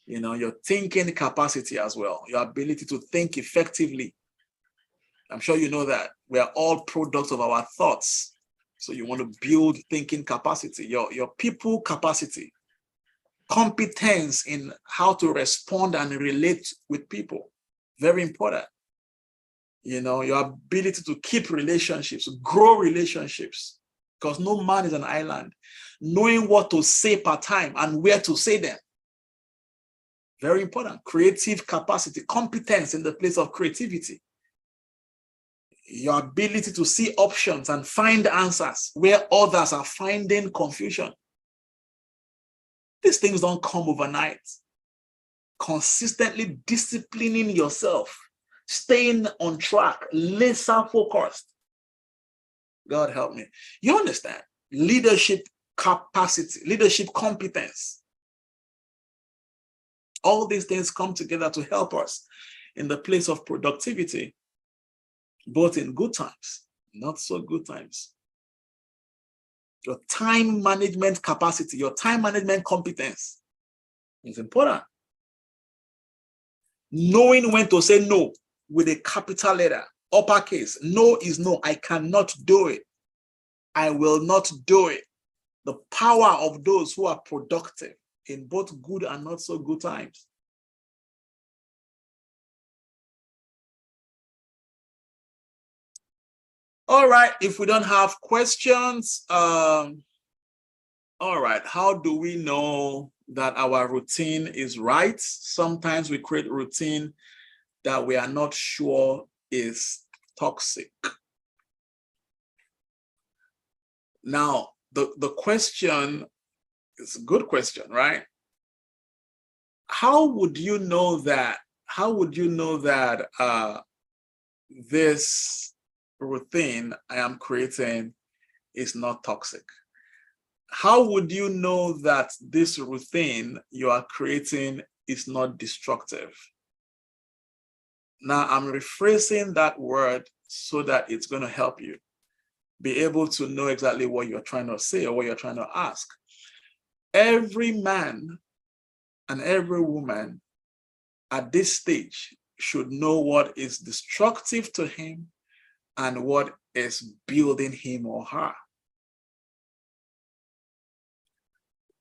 Your thinking capacity as well, your ability to think effectively. I'm sure you know that we are all products of our thoughts. So you want to build thinking capacity, your people capacity, competence in how to respond and relate with people. Very important. Your ability to keep relationships, grow relationships, because no man is an island. Knowing what to say per time and where to say them. Very important. Creative capacity, competence in the place of creativity. Your ability to see options and find answers where others are finding confusion. These things don't come overnight. Consistently disciplining yourself, staying on track, laser focused. God help me. You understand? Leadership capacity, leadership competence. All these things come together to help us in the place of productivity, both in good times, not so good times. Your time management capacity, your time management competence is important. Knowing when to say no with a capital letter, uppercase. No is no. I cannot do it. I will not do it. The power of those who are productive in both good and not so good times. All right, if we don't have questions, all right, how do we know that our routine is right? Sometimes we create routine that we are not sure is toxic. Now, the question is a good question, right? How would you know that? How would you know that this routine I am creating is not toxic? How would you know that this routine you are creating is not destructive? Now, I'm rephrasing that word so that it's going to help you be able to know exactly what you're trying to say or what you're trying to ask. Every man and every woman at this stage should know what is destructive to him and what is building him or her.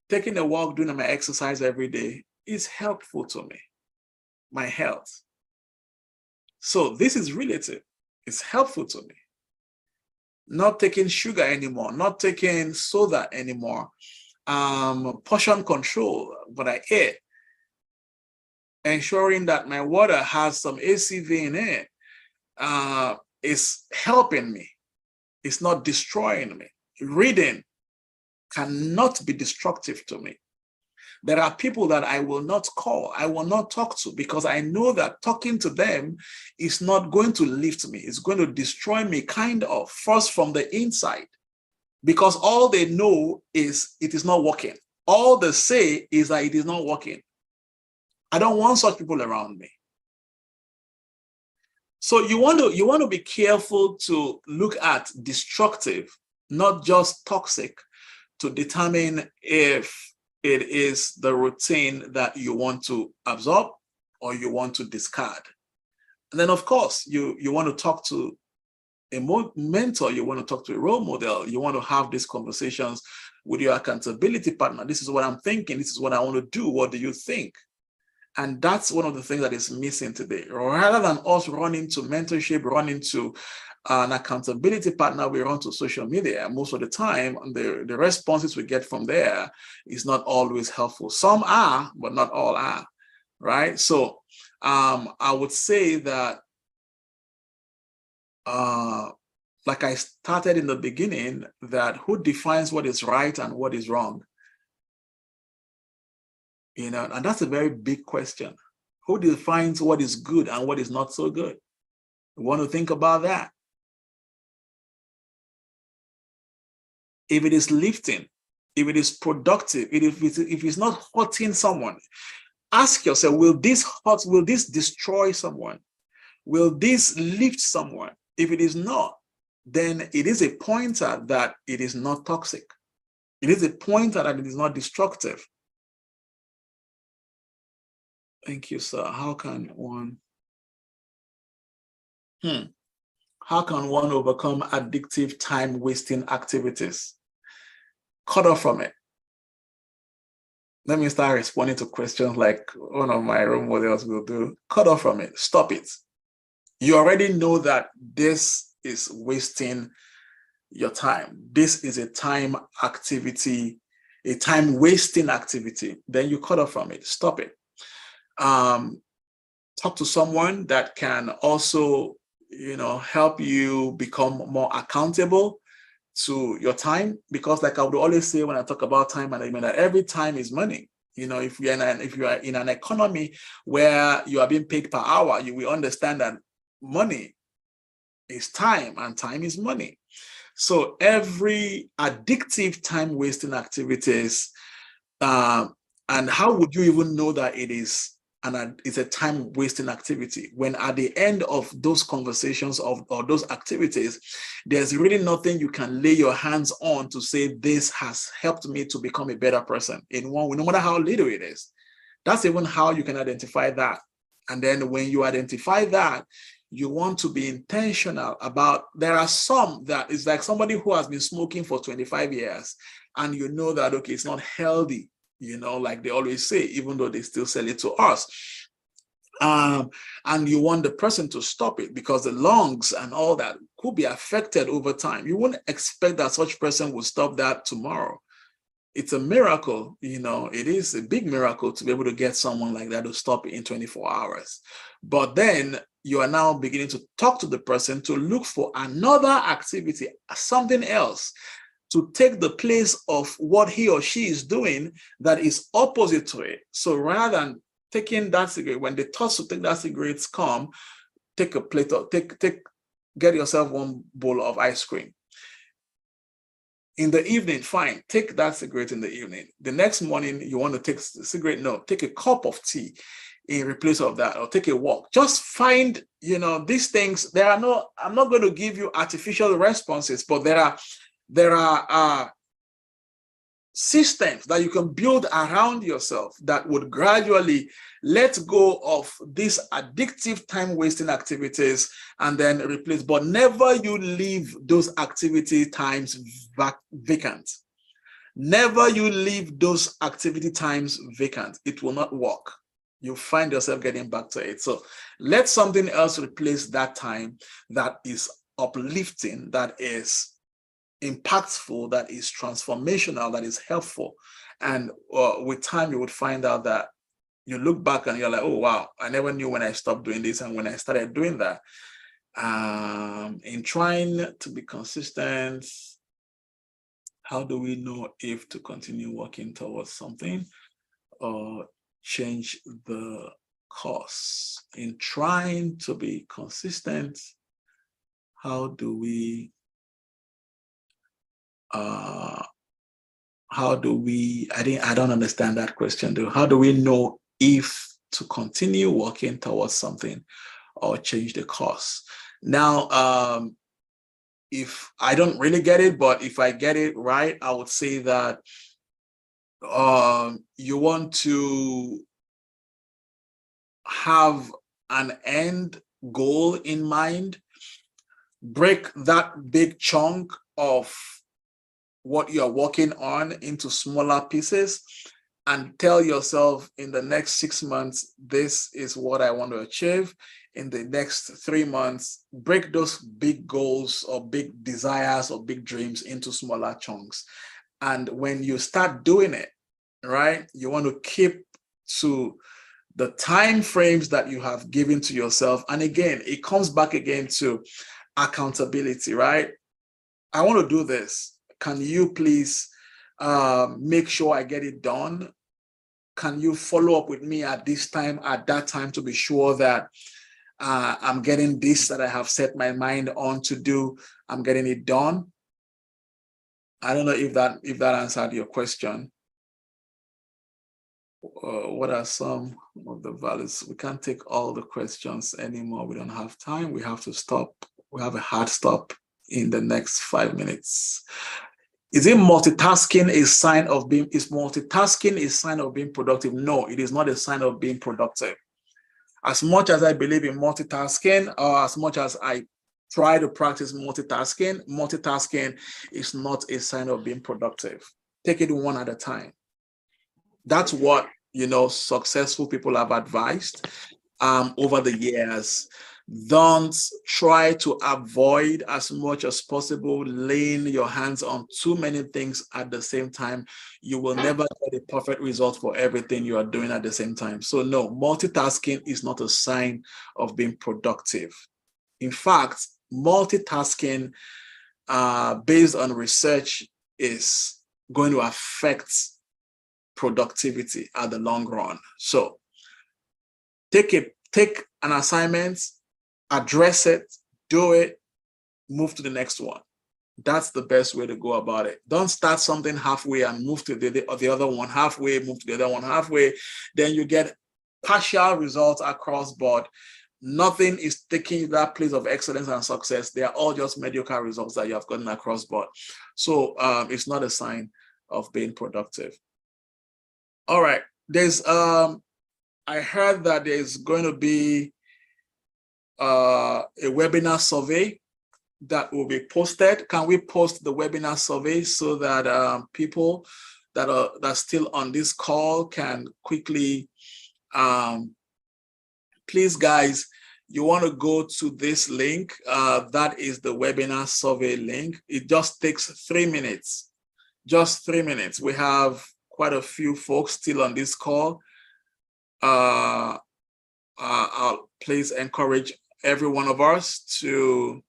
Taking a walk, doing my exercise every day is helpful to me, my health. So this is relative. It's helpful to me. Not taking sugar anymore, not taking soda anymore, portion control, what I eat, ensuring that my water has some ACV in it, is helping me. It's not destroying me. Reading cannot be destructive to me. There are people that I will not call, I will not talk to, because I know that talking to them is not going to lift me. It's going to destroy me, kind of, first from the inside, because all they know is it is not working. All they say is that it is not working. I don't want such people around me. So you want to be careful to look at destructive, not just toxic, to determine if it is the routine that you want to absorb or you want to discard. And then, of course, you want to talk to mentor, you want to talk to a role model, you want to have these conversations with your accountability partner. This is what I'm thinking. This is what I want to do. What do you think? And that's one of the things that is missing today. Rather than us running to mentorship, running to an accountability partner, we run to social media. Most of the time, the responses we get from there is not always helpful. Some are, but not all are, right? So I would say that like I started in the beginning, that who defines what is right and what is wrong? You know, and that's a very big question. Who defines what is good and what is not so good? We want to think about that. If it is lifting, if it is productive, if it's not hurting someone, ask yourself, will this hurt? Will this destroy someone? Will this lift someone? If it is not, then it is a pointer that it is not toxic. It is a pointer that it is not destructive. Thank you, sir. How can one overcome addictive, time-wasting activities? Cut off from it. Let me start responding to questions like one of my role models will do. Cut off from it. Stop it. You already know that this is wasting your time. This is a time activity, a time-wasting activity. Then you cut off from it. Stop it. Talk to someone that can also, you know, help you become more accountable to your time, because like I would always say when I talk about time management, that every time is money. You know, if you are in an economy where you are being paid per hour, you will understand that money is time and time is money. So every addictive time wasting activities, and how would you even know that it is it's a time wasting activity when at the end of those conversations or those activities, there's really nothing you can lay your hands on to say this has helped me to become a better person in one way, no matter how little it is. That's even how you can identify that. And then when you identify that, you want to be intentional about, there are some that is like somebody who has been smoking for 25 years and you know that, okay, it's not healthy. You know, like they always say, even though they still sell it to us. And you want the person to stop it because the lungs and all that could be affected over time. You wouldn't expect that such person will stop that tomorrow. It's a miracle, you know, it is a big miracle to be able to get someone like that to stop it in 24 hours. But then you are now beginning to talk to the person to look for another activity, something else, to take the place of what he or she is doing that is opposite to it. So rather than taking that cigarette, when the thoughts to take that cigarettes come, take a plate of, get yourself one bowl of ice cream. In the evening, fine, take that cigarette in the evening. The next morning, you want to take the cigarette, no, take a cup of tea in replace of that, or take a walk. Just find, you know, these things, there are no, I'm not going to give you artificial responses, but there are systems that you can build around yourself that would gradually let go of these addictive time-wasting activities and then replace, but never you leave those activity times vacant. Never you leave those activity times vacant. It will not work. You find yourself getting back to it. So let something else replace that time that is uplifting, that is impactful, that is transformational, that is helpful. And with time, you would find out that you look back and you're like, oh, wow, I never knew when I stopped doing this and when I started doing that. In trying to be consistent, how do we know if to continue working towards something or change the course? In trying to be consistent, how do we I don't understand that question though. How do we know if to continue working towards something or change the course? Now, if I don't really get it, but if I get it right, I would say that you want to have an end goal in mind break that big chunk of what you're working on into smaller pieces and tell yourself, in the next 6 months, this is what I want to achieve. In the next 3 months, break those big goals or big desires or big dreams into smaller chunks. And when you start doing it, right, you want to keep to the time frames that you have given to yourself. And again, it comes back again to accountability, right? I want to do this. Can you please make sure I get it done? Can you follow up with me at this time, at that time, to be sure that I'm getting this that I have set my mind on to do, I'm getting it done? I don't know if that answered your question. What are some of the values? We can't take all the questions anymore. We don't have time. We have to stop. We have a hard stop in the next 5 minutes. Is multitasking a sign of being productive? No, it is not a sign of being productive. As much as I believe in multitasking, or as much as I try to practice multitasking is not a sign of being productive. Take it one at a time. That's what, successful people have advised over the years. Don't try to avoid as much as possible laying your hands on too many things at the same time. You will never get a perfect result for everything you are doing at the same time. So no, multitasking is not a sign of being productive. In fact, multitasking, based on research, is going to affect productivity at the long run. So take an assignment, address it, do it, move to the next one. That's the best way to go about it. Don't start something halfway and move to the other one halfway, move to the other one halfway. Then you get partial results across board. Nothing is taking that place of excellence and success. They are all just mediocre results that you have gotten across board. So it's not a sign of being productive. All right. There's I heard that there's going to be a webinar survey that will be posted. Can we post the webinar survey so that people that are still on this call can quickly, please guys, you want to go to this link. That is the webinar survey link. It just takes 3 minutes, just 3 minutes. We have quite a few folks still on this call. I'll please encourage every one of us to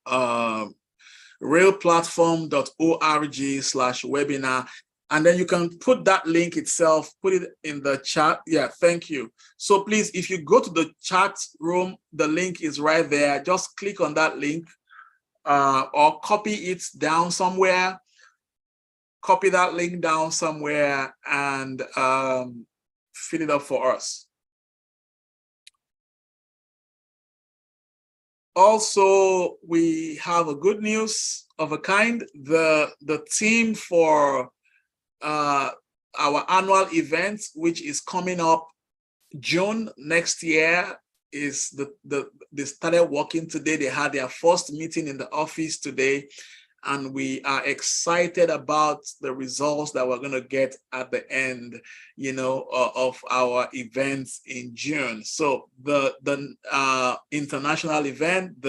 realplatform.org/webinar, and then you can put that link itself, put it in the chat. Yeah, thank you. So please, if you go to the chat room, the link is right there. Just click on that link or copy it down somewhere. Copy that link down somewhere and fill it up for us. Also, we have a good news of a kind. The theme for our annual event, which is coming up June next year, is they started working today. They had their first meeting in the office today, and we are excited about the results that we're going to get at the end, of our events in June. So the international event,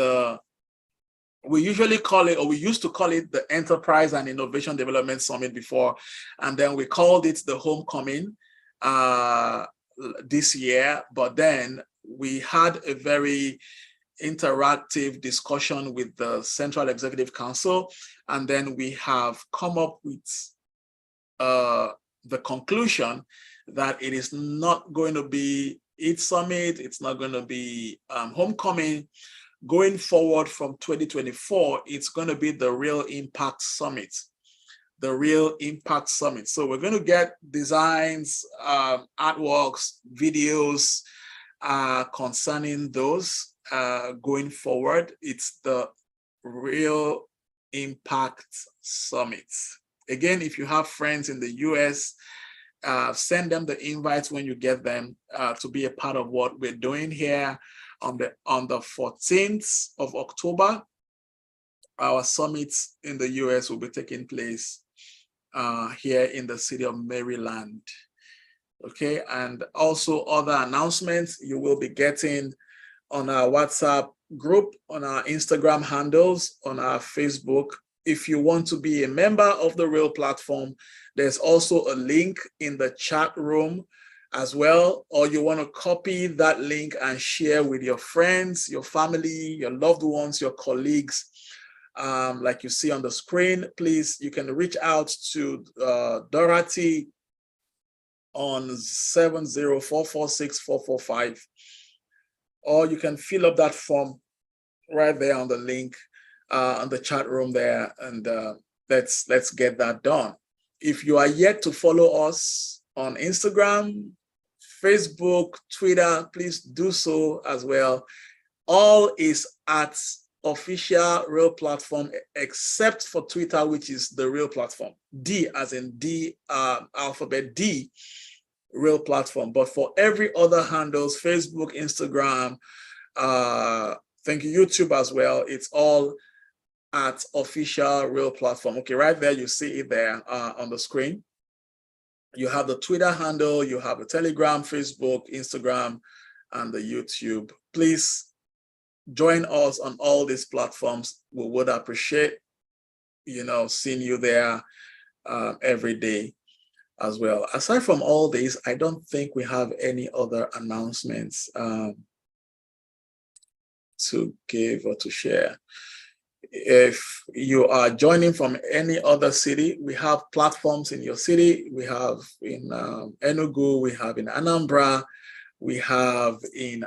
we usually call it, or we used to call it, the Enterprise and Innovation Development Summit before, and then we called it the Homecoming this year. But then we had a very interactive discussion with the Central Executive Council, and then we have come up with the conclusion that it is not going to be EAT Summit, it's not going to be Homecoming. Going forward from 2024, it's going to be the Real Impact Summit. The Real Impact Summit. So we're going to get designs, artworks, videos concerning those. Going forward, it's the Real Impact Summit. Again, if you have friends in the US, send them the invites when you get them to be a part of what we're doing here. On the 14th of October, our summit in the US will be taking place here in the city of Maryland. Okay, and also other announcements you will be getting on our WhatsApp group, on our Instagram handles, on our Facebook. If you want to be a member of the Real platform, there's also a link in the chat room as well, or you want to copy that link and share with your friends, your family, your loved ones, your colleagues. Like you see on the screen, please, you can reach out to Dorothy on 704464445, or you can fill up that form right there on the link on the chat room there, and let's get that done. If you are yet to follow us on Instagram, Facebook, Twitter, please do so as well. All is at Official Real Platform, except for Twitter, which is the Real Platform. D as in D, alphabet D, Real Platform. But for every other handles, Facebook, Instagram, thank you, YouTube as well, it's all at Official Real Platform. Okay, right there, you see it there on the screen. You have the Twitter handle, you have the Telegram, Facebook, Instagram, and the YouTube. Please join us on all these platforms. We would appreciate, seeing you there every day as well. Aside from all these, I don't think we have any other announcements to give or to share. If you are joining from any other city, we have platforms in your city. We have in Enugu, we have in Anambra, we have in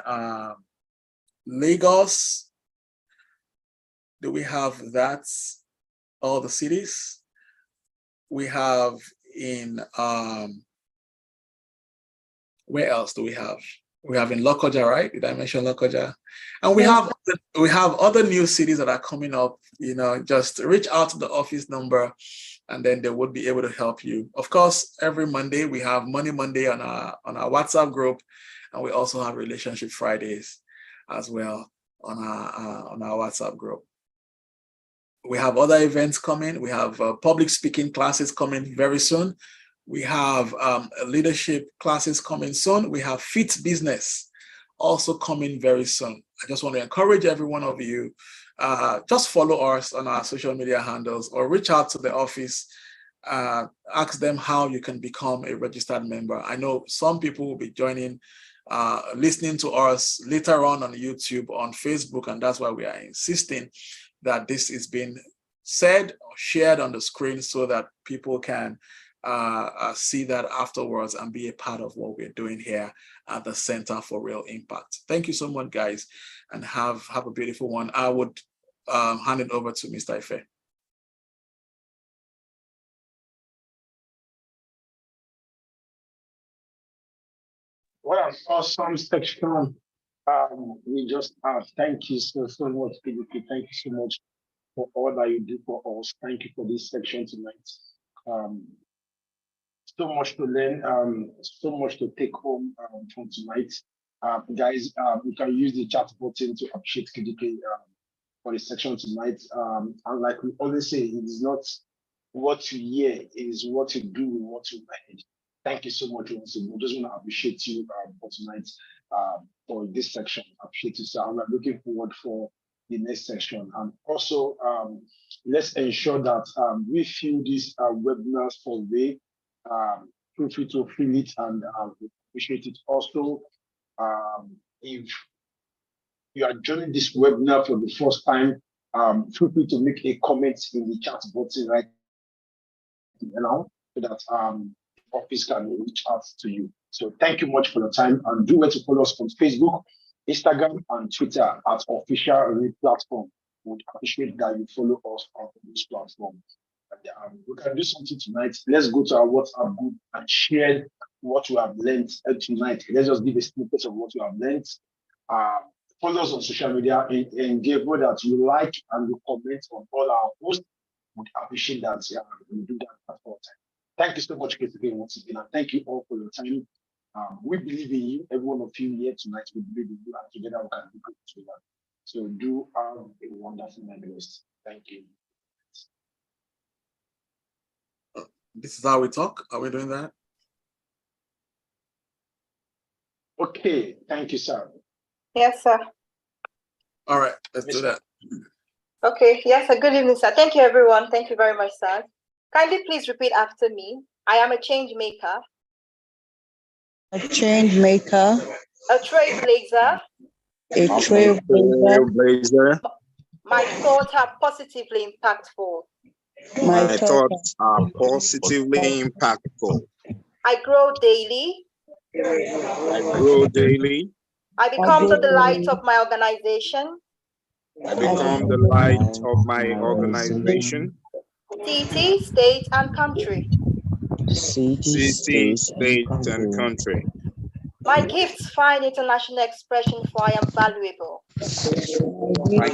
Lagos. Do we have that? All the cities? We have in, where else do we have? We have in Lokoja, right? Did I mention Lokoja? And we have other new cities that are coming up. Just reach out to the office number, and then they would be able to help you. Of course, every Monday we have Money Monday on our WhatsApp group, and we also have Relationship Fridays as well on our WhatsApp group. We have other events coming. We have public speaking classes coming very soon. We have leadership classes coming soon. We have Fit Business also coming very soon. I just want to encourage every one of you, just follow us on our social media handles or reach out to the office, ask them how you can become a registered member. I know some people will be joining, listening to us later on YouTube, on Facebook, and that's why we are insisting that this is being said or shared on the screen so that people can see that afterwards and be a part of what we're doing here at the Center for Real Impact. Thank you so much, guys, and have a beautiful one. I would hand it over to Mr. Ife. What an awesome section. We just thank you so much, PDP. Thank you so much for all that you do for us. Thank you for this section tonight. So much to learn, so much to take home from tonight. Guys, you can use the chat button to appreciate KDK for the section tonight. And like we always say, it is not what you hear, it is what you do with what you heard. Thank you so much. We just want to appreciate you for tonight, for this section. Appreciate you, sir. I'm looking forward for the next section. And also, let's ensure that we fill this webinar survey. Feel free to fill it, and we appreciate it. Also, if you are joining this webinar for the first time, feel free to make a comment in the chat button right now, so that office can reach out to you. So thank you much for your time, and do well to follow us on Facebook, Instagram, and Twitter at Official Real Platform. We would appreciate that you follow us on this platform. And we can do something tonight. Let's go to our WhatsApp group and share what we have learned tonight. Let's just give a snippet of what we have learned. Follow us on social media and give what that you like, and you comment on all our posts. Would appreciate that. We do that at all time. Thank you so much, KTK, once again, and thank you all for your time. We believe in you. Every one of you here tonight, we believe in you, and together we can do good together. So do have a wonderful night rest. Thank you. This is how we talk. Are we doing that? Okay, thank you, sir. Yes, sir. All right, let's do that. Okay, yes, sir. Good evening, sir. Thank you, everyone. Thank you very much, sir. Kindly please repeat after me. I am a change maker, A change maker, a trailblazer. a trailblazer. My thoughts are positively impactful. My My thoughts are positively impactful. I grow daily. I grow daily. I become the delight of my organization, I become the light of my organization, city, state, and country. city, state, and country. My gifts find international expression, for I am valuable. I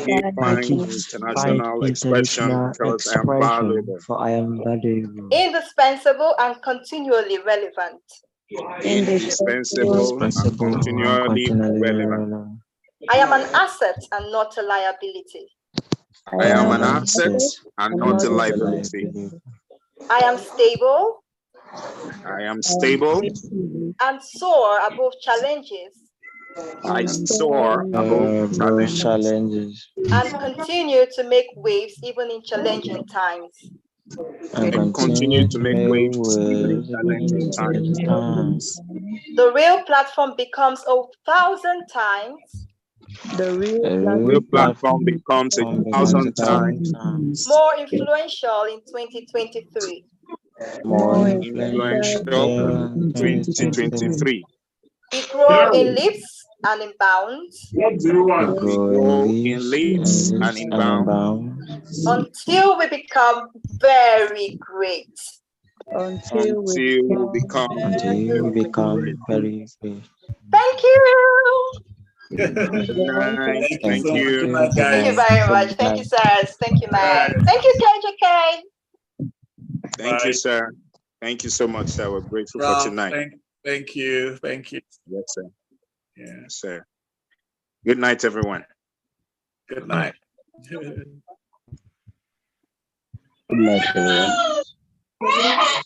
give international expression because I am valuable. For I am valuable. Indispensable and continually relevant. Indispensable and continually relevant. I am an asset and not a liability. I am an asset and not a liability. I am stable. I am stable. And soar above challenges. I soar above challenges. And continue to make waves even in challenging times. And continue to make waves even in challenging times. The real platform becomes 1,000 times. The real platform becomes 1,000 times more influential in 2023. More influential in 2023. We grow in leaps and in bounds. We grow in leaps and in bounds. Until we become very great. Until we become very great. Thank you. Good night. Thank you. Thank you very much. Thank you, sir. Thank you, man. Thank you, KJK. Thank you, sir. Thank you so much, sir. We're grateful for tonight. Thank you. Thank you. Yes, sir. Yeah. Yes, sir. Good night, everyone. Good night. Good night, everyone.